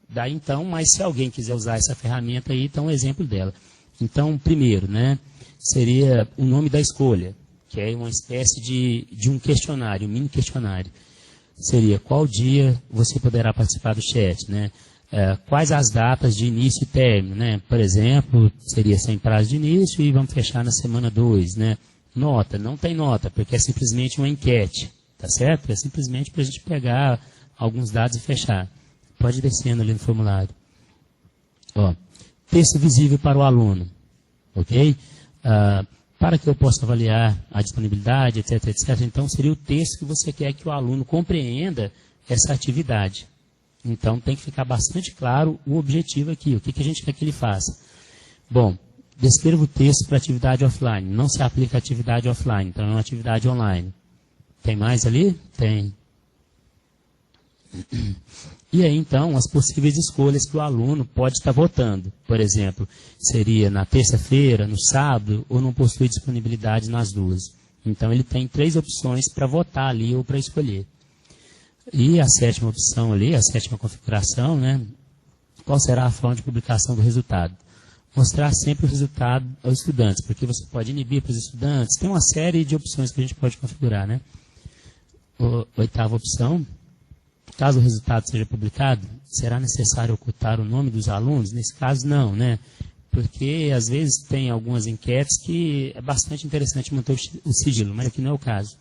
Daí então, mas se alguém quiser usar essa ferramenta aí, então um exemplo dela. Então, primeiro, né? Seria o nome da escolha, que é uma espécie de um questionário, um mini questionário. Seria qual dia você poderá participar do chat, né? Quais as datas de início e término, né? Por exemplo, seria sem prazo de início e vamos fechar na semana 2, né? Nota, não tem nota, porque é simplesmente uma enquete, tá certo? É simplesmente para a gente pegar alguns dados e fechar. Pode ir descendo ali no formulário. Ó, texto visível para o aluno, ok? Para que eu possa avaliar a disponibilidade, etc, etc. Então, seria o texto que você quer que o aluno compreenda essa atividade. Então, tem que ficar bastante claro o objetivo aqui, o que a gente quer que ele faça. Bom, descreva o texto para atividade offline. Não se aplica a atividade offline, então é uma atividade online. Tem mais ali? Tem. E aí, então, as possíveis escolhas que o aluno pode estar votando. Por exemplo, seria na terça-feira, no sábado, ou não possui disponibilidade nas duas. Então, ele tem 3 opções para votar ali ou para escolher. E a 7ª opção ali, a 7ª configuração, né? Qual será a forma de publicação do resultado? Mostrar sempre o resultado aos estudantes, porque você pode inibir para os estudantes. Tem uma série de opções que a gente pode configurar, né? 8ª opção, caso o resultado seja publicado, será necessário ocultar o nome dos alunos? Nesse caso, não, né? Porque, às vezes, tem algumas enquetes que é bastante interessante manter o sigilo, mas aqui não é o caso.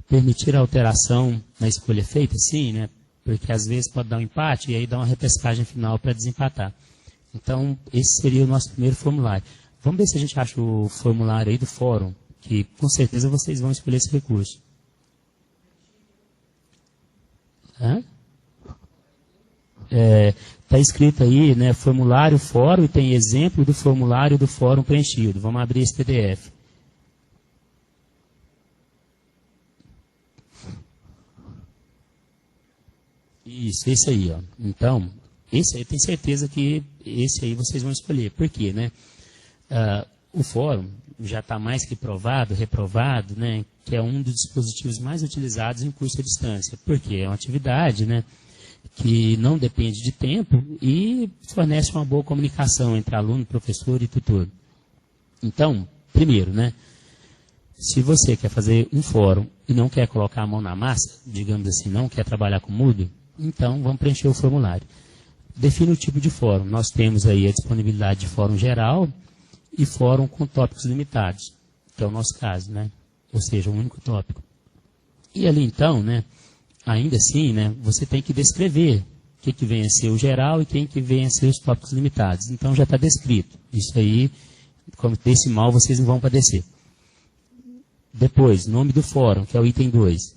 Permitir a alteração na escolha feita? Sim, né? Porque, às vezes, pode dar um empate e aí dá uma repescagem final para desempatar. Então, esse seria o nosso primeiro formulário. Vamos ver se a gente acha o formulário aí do fórum, que com certeza vocês vão escolher esse recurso. Está escrito aí, né, formulário fórum, e tem exemplo do formulário do fórum preenchido. Vamos abrir esse PDF. Isso, esse aí, ó. Então, esse aí eu tenho certeza que esse aí vocês vão escolher. Por quê, né? O fórum já está mais que provado, reprovado, né? Que é um dos dispositivos mais utilizados em curso à distância. Por quê? É uma atividade, né? Que não depende de tempo e fornece uma boa comunicação entre aluno, professor e tutor. Então, primeiro, né? Se você quer fazer um fórum e não quer colocar a mão na massa, digamos assim, não quer trabalhar com Moodle, então vamos preencher o formulário. Define o tipo de fórum. Nós temos aí a disponibilidade de fórum geral e fórum com tópicos limitados, que é o nosso caso, né? Ou seja, um único tópico. E ali então, né, ainda assim, né, você tem que descrever o que vem a ser o geral e quem que vem a ser os tópicos limitados. Então já está descrito. Isso aí, como decimal, vocês não vão padecer. Depois, nome do fórum, que é o item 2.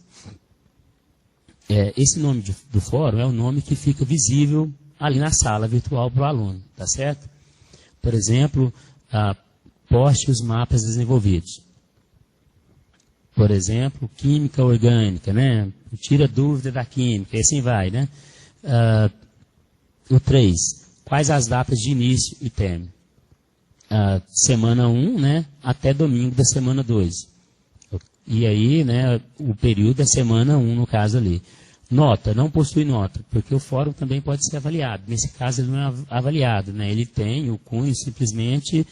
Esse nome do fórum é o nome que fica visível ali na sala virtual para o aluno, tá certo? Por exemplo, poste os mapas desenvolvidos. Por exemplo, química orgânica, né? Tira dúvida da química, e assim vai, né? O 3, quais as datas de início e término? Semana 1, né? Até domingo da semana 2. E aí, né, o período é semana 1, no caso ali. Nota, não possui nota, porque o fórum também pode ser avaliado. Nesse caso, ele não é avaliado, né? Ele tem o cunho simplesmente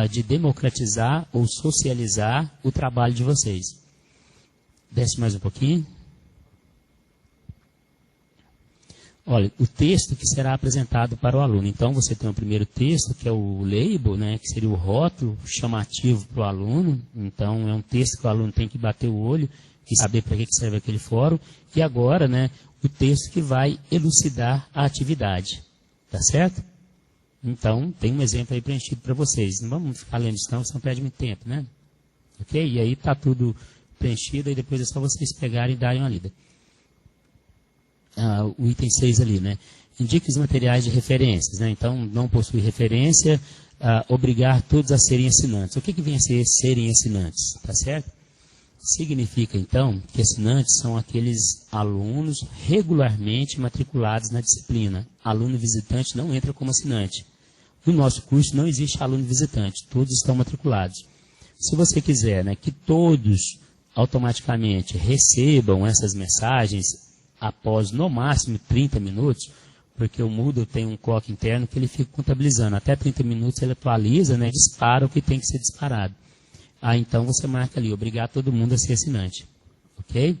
de democratizar ou socializar o trabalho de vocês. Desce mais um pouquinho. Olha, o texto que será apresentado para o aluno. Então, você tem o primeiro texto, que é o label, né, que seria o rótulo chamativo para o aluno. Então, é um texto que o aluno tem que bater o olho e saber para que serve aquele fórum. E agora, né, o texto que vai elucidar a atividade. Tá certo? Então, tem um exemplo aí preenchido para vocês. Não vamos ficar lendo isso, senão perde muito tempo, né? Ok? E aí está tudo preenchido, e depois é só vocês pegarem e darem uma lida. O item 6 ali, né? Indique os materiais de referências, né? Então, não possui referência, obrigar todos a serem assinantes. O que vem a ser serem assinantes? Tá certo? Significa, então, que assinantes são aqueles alunos regularmente matriculados na disciplina. Aluno visitante não entra como assinante. No nosso curso não existe aluno visitante, todos estão matriculados. Se você quiser, né, que todos automaticamente recebam essas mensagens após, no máximo, 30 minutos, porque o Moodle tem um clock interno que ele fica contabilizando. Até 30 minutos ele atualiza, né, dispara o que tem que ser disparado. Então você marca ali, obrigar todo mundo a ser assinante. Ok?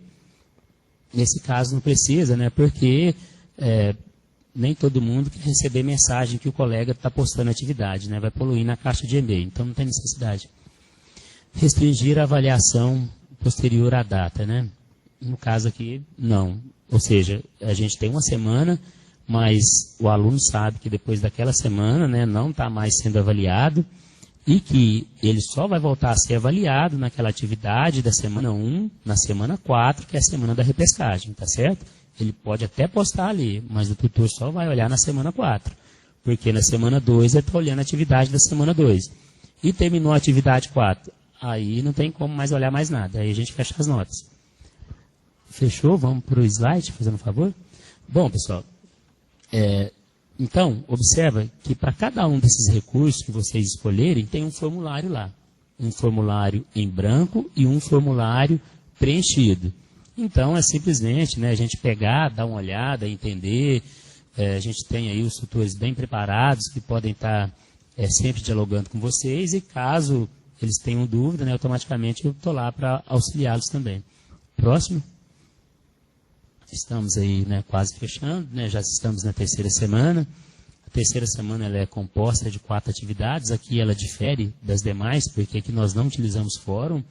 Nesse caso não precisa, né, porque nem todo mundo quer receber mensagem que o colega está postando atividade, né, vai poluir na caixa de e-mail, então não tem necessidade. Restringir a avaliação posterior à data, né? No caso aqui, não. Ou seja, a gente tem uma semana, mas o aluno sabe que depois daquela semana, né, não está mais sendo avaliado e que ele só vai voltar a ser avaliado naquela atividade da semana 1, na semana 4, que é a semana da repescagem, tá certo? Ele pode até postar ali, mas o tutor só vai olhar na semana 4, porque na semana 2 ele está olhando a atividade da semana 2. E terminou a atividade 4, aí não tem como mais olhar mais nada, aí a gente fecha as notas. Fechou? Vamos para o slide, fazendo um favor? Bom, pessoal, então, observa que para cada um desses recursos que vocês escolherem, tem um formulário lá. Um formulário em branco e um formulário preenchido. Então, é simplesmente, né, a gente pegar, dar uma olhada, entender. A gente tem aí os tutores bem preparados que podem estar sempre dialogando com vocês e caso eles tenham dúvida, né, automaticamente eu estou lá para auxiliá-los também. Próximo. Estamos aí, né, quase fechando, né, já estamos na terceira semana. A terceira semana ela é composta de 4 atividades. Aqui ela difere das demais, porque aqui nós não utilizamos fórum.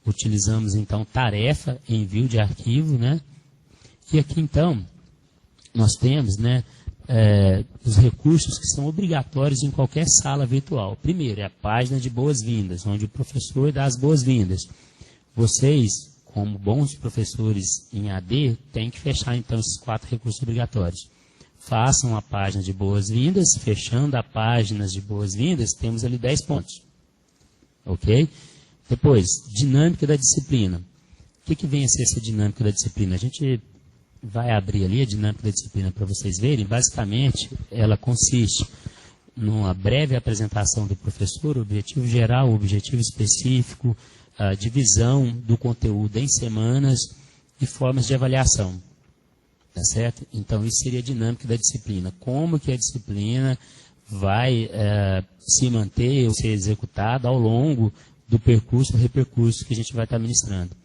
Utilizamos, então, tarefa, envio de arquivo, né? E aqui, então, nós temos, né, os recursos que são obrigatórios em qualquer sala virtual. Primeiro, é a página de boas-vindas, onde o professor dá as boas-vindas. Vocês, como bons professores em AD, têm que fechar, então, esses 4 recursos obrigatórios. Façam a página de boas-vindas. Fechando a página de boas-vindas, temos ali 10 pontos. Ok? Depois, dinâmica da disciplina. O que vem a ser essa dinâmica da disciplina? A gente vai abrir ali a dinâmica da disciplina para vocês verem. Basicamente, ela consiste numa breve apresentação do professor, objetivo geral, objetivo específico, a divisão do conteúdo em semanas e formas de avaliação. Tá certo? Então, isso seria a dinâmica da disciplina. Como que a disciplina vai se manter ou ser executada ao longo do percurso ou repercurso que a gente vai estar ministrando.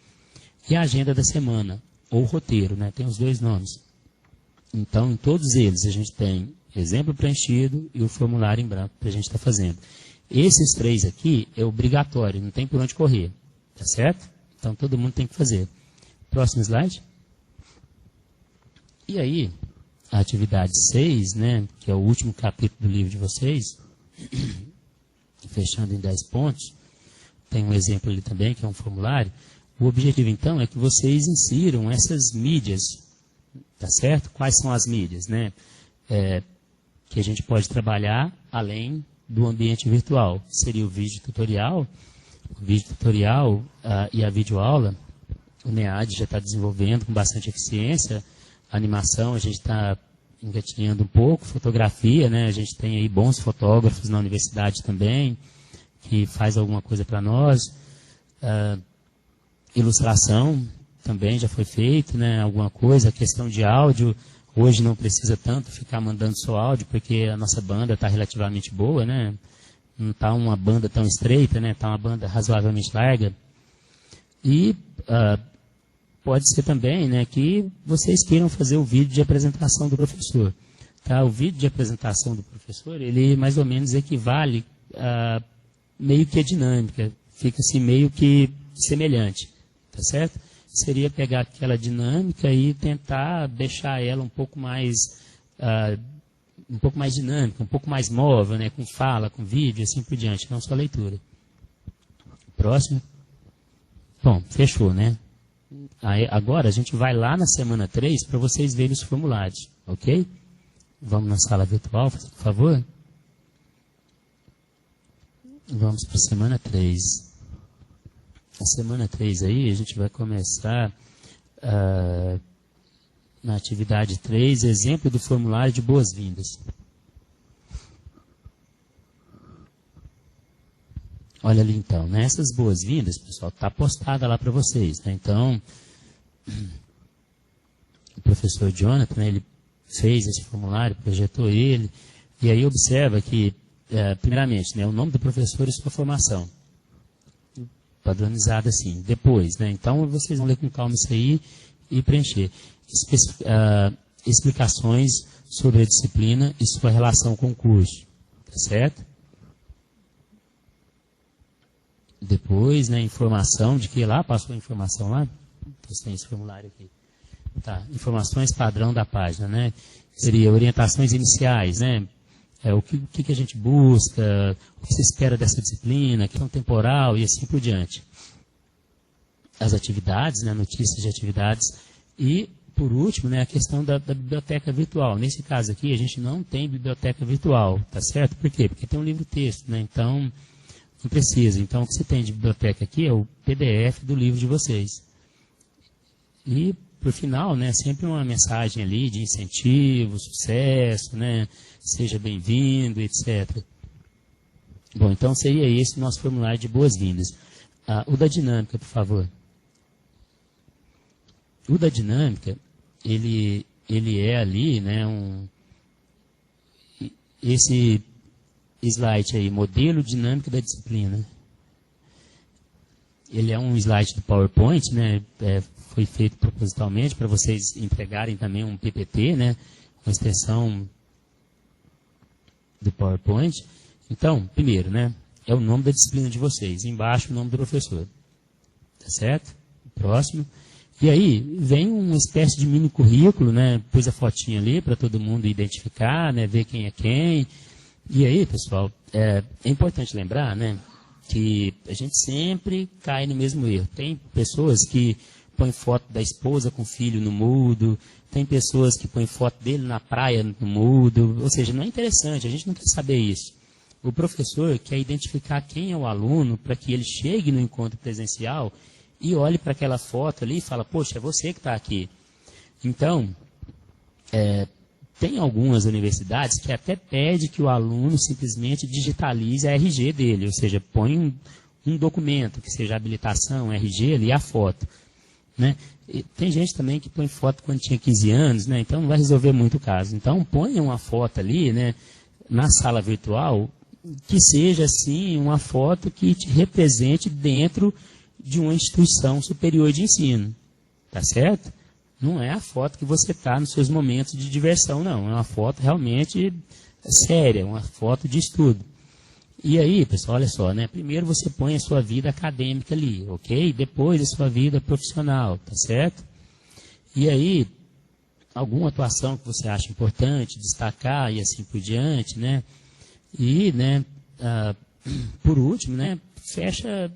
E a agenda da semana, ou roteiro, né? Tem os dois nomes. Então, em todos eles, a gente tem exemplo preenchido e o formulário em branco que a gente está fazendo. Esses três aqui é obrigatório, não tem por onde correr. Tá certo? Então, todo mundo tem que fazer. Próximo slide. E aí, a atividade 6, né, que é o último capítulo do livro de vocês, fechando em 10 pontos, tem um exemplo ali também, que é um formulário. O objetivo, então, é que vocês insiram essas mídias, tá certo? Quais são as mídias, né? Que a gente pode trabalhar além do ambiente virtual. Seria o vídeo tutorial e a videoaula. O NEAD já está desenvolvendo com bastante eficiência. A animação a gente está engatinhando um pouco, fotografia, né? A gente tem aí bons fotógrafos na universidade também, que faz alguma coisa para nós. Ilustração também já foi feito, né? Alguma coisa. A questão de áudio, hoje não precisa tanto ficar mandando só áudio, porque a nossa banda está relativamente boa, né? Não está uma banda tão estreita, né? Está uma banda razoavelmente larga. E pode ser também, né, que vocês queiram fazer o vídeo de apresentação do professor. Tá? O vídeo de apresentação do professor, ele mais ou menos equivale a meio que a dinâmica. Fica assim meio que semelhante. Tá certo? Seria pegar aquela dinâmica e tentar deixar ela um pouco mais dinâmica, um pouco mais móvel, né, com fala, com vídeo, assim por diante, não só leitura. Próximo. Bom, fechou, né? Aí, agora a gente vai lá na semana 3 para vocês verem os formulários, ok? Vamos na sala virtual, por favor? Vamos para a semana 3. A semana 3 aí, a gente vai começar na atividade 3, exemplo do formulário de boas-vindas. Olha ali então, nessas boas-vindas, pessoal, está postada lá para vocês. Né? Então, o professor Jonathan, né, ele fez esse formulário, projetou ele, e aí observa que, primeiramente, né, o nome do professor e sua formação. Padronizado assim. Depois, né, então vocês vão ler com calma isso aí e preencher. Explicações sobre a disciplina e sua relação com o curso. Tá certo? Depois, né, informação de que lá, passou a informação lá? Então, tem esse formulário aqui. Tá, informações padrão da página, né? Seria orientações iniciais, né? O que a gente busca, o que se espera dessa disciplina, questão temporal e assim por diante. As atividades, né, notícias de atividades. E, por último, né, a questão da biblioteca virtual. Nesse caso aqui, a gente não tem biblioteca virtual, tá certo? Por quê? Porque tem um livro-texto, né? Então, não precisa. Então, o que você tem de biblioteca aqui é o PDF do livro de vocês. E, por final, né, sempre uma mensagem ali de incentivo, sucesso, né, seja bem-vindo, etc. Bom, então seria esse o nosso formulário de boas-vindas. O da dinâmica, por favor. O da dinâmica, ele é ali, né, esse slide aí, modelo dinâmico da disciplina. Ele é um slide do PowerPoint, né, foi feito propositalmente para vocês entregarem também um PPT, né, uma extensão do PowerPoint. Então, primeiro, né, é o nome da disciplina de vocês, embaixo o nome do professor. Tá certo? Próximo. E aí, vem uma espécie de mini currículo, né, pus a fotinha ali para todo mundo identificar, né, ver quem é quem. E aí, pessoal, é importante lembrar, né, que a gente sempre cai no mesmo erro. Tem pessoas que põem foto da esposa com o filho no mudo, tem pessoas que põem foto dele na praia no mudo, ou seja, não é interessante, a gente não quer saber isso. O professor quer identificar quem é o aluno para que ele chegue no encontro presencial e olhe para aquela foto ali e fala, poxa, é você que está aqui. Então, tem algumas universidades que até pede que o aluno simplesmente digitalize a RG dele, ou seja, põe um documento, que seja habilitação, RG ali, e a foto. Né? E tem gente também que põe foto quando tinha 15 anos, né? Então não vai resolver muito o caso. Então ponha uma foto ali, né, na sala virtual, que seja assim uma foto que te represente dentro de uma instituição superior de ensino. Tá certo? Não é a foto que você está nos seus momentos de diversão, não. É uma foto realmente séria, uma foto de estudo. E aí, pessoal, olha só, né? Primeiro você põe a sua vida acadêmica ali, ok? Depois a sua vida profissional, tá certo? E aí, alguma atuação que você acha importante, destacar e assim por diante, né? E, né, por último, né, fecha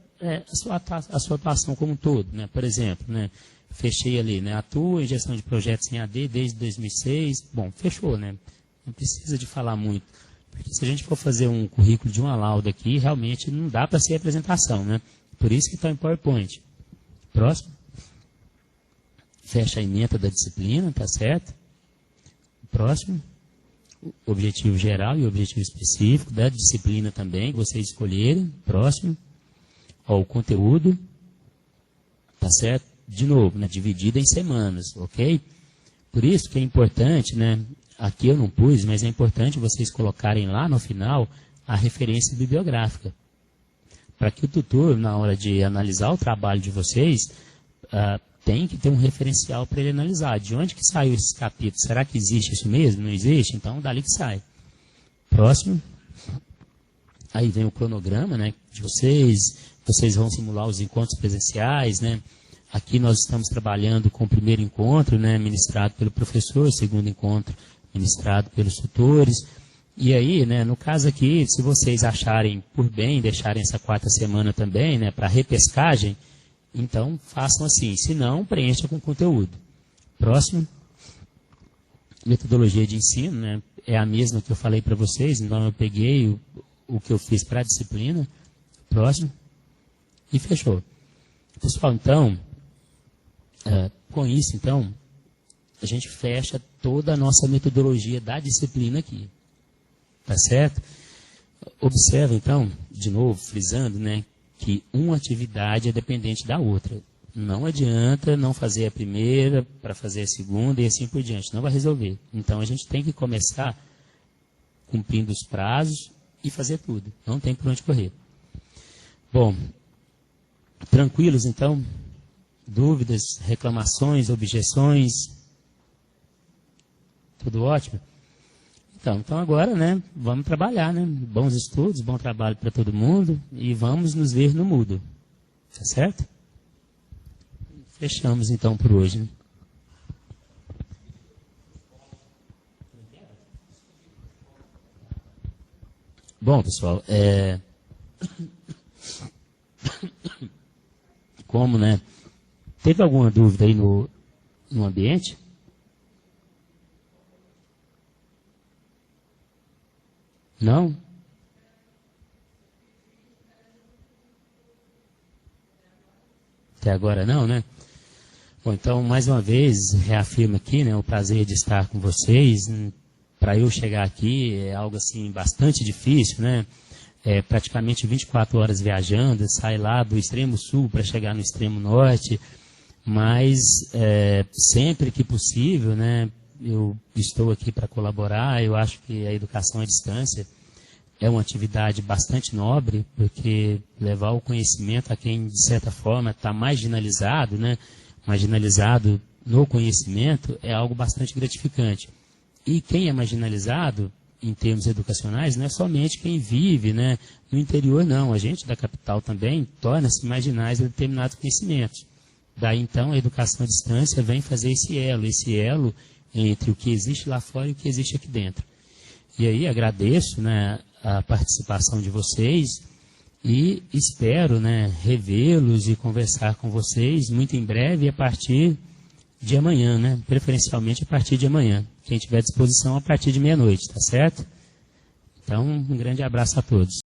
a sua atuação como um todo, né? Por exemplo, né? Fechei ali, né? Atuo em gestão de projetos em AD desde 2006. Bom, fechou, né? Não precisa de falar muito. Porque se a gente for fazer um currículo de uma lauda aqui, realmente não dá para ser apresentação, né? Por isso que está em PowerPoint. Próximo. Fecha a ementa da disciplina, tá certo? Próximo. O objetivo geral e o objetivo específico da disciplina também, que vocês escolherem. Próximo. Ó, o conteúdo, tá certo? De novo, né? Dividido em semanas, ok? Por isso que é importante, né? Aqui eu não pus, mas é importante vocês colocarem lá no final a referência bibliográfica. Para que o tutor, na hora de analisar o trabalho de vocês, tem que ter um referencial para ele analisar. De onde que saiu esses capítulos? Será que existe isso mesmo? Não existe? Então, dali que sai. Próximo. Aí vem o cronograma, né, de vocês. Vocês vão simular os encontros presenciais, né? Aqui nós estamos trabalhando com o primeiro encontro, né, ministrado pelo professor, segundo encontro ministrado pelos tutores. E aí, né, no caso aqui, se vocês acharem por bem, deixarem essa 4ª semana também, né, para repescagem, então façam assim. Se não, preencha com conteúdo. Próximo. Metodologia de ensino, né, é a mesma que eu falei para vocês, então eu peguei o que eu fiz para a disciplina. Próximo. E fechou. Pessoal, então, com isso, então, a gente fecha toda a nossa metodologia da disciplina aqui. Tá certo? Observa, então, de novo, frisando, né, que uma atividade é dependente da outra. Não adianta não fazer a primeira para fazer a segunda e assim por diante. Não vai resolver. Então, a gente tem que começar cumprindo os prazos e fazer tudo. Não tem por onde correr. Bom, tranquilos, então? Dúvidas, reclamações, objeções? Tudo ótimo? Então agora, né, vamos trabalhar, né? Bons estudos, bom trabalho para todo mundo e vamos nos ver no Moodle. Tá certo? Fechamos então por hoje, né? Bom, pessoal, como, né? Teve alguma dúvida aí no ambiente? Não? Até agora não, né? Bom, então, mais uma vez, reafirmo aqui, né, o prazer de estar com vocês. Para eu chegar aqui é algo assim bastante difícil, né? Praticamente 24 horas viajando, sai lá do extremo sul para chegar no extremo norte, mas sempre que possível, né, eu estou aqui para colaborar. Eu acho que a educação à distância é uma atividade bastante nobre, porque levar o conhecimento a quem, de certa forma, está marginalizado, né, marginalizado no conhecimento, é algo bastante gratificante. E quem é marginalizado, em termos educacionais, não é somente quem vive, né, no interior, não. A gente da capital também torna-se marginais a determinados conhecimentos. Daí, então, a educação à distância vem fazer esse elo entre o que existe lá fora e o que existe aqui dentro. E aí, agradeço, né, a participação de vocês e espero, né, revê-los e conversar com vocês muito em breve a partir de amanhã, né, preferencialmente a partir de amanhã. Quem tiver disposição a partir de meia-noite, tá certo? Então, um grande abraço a todos.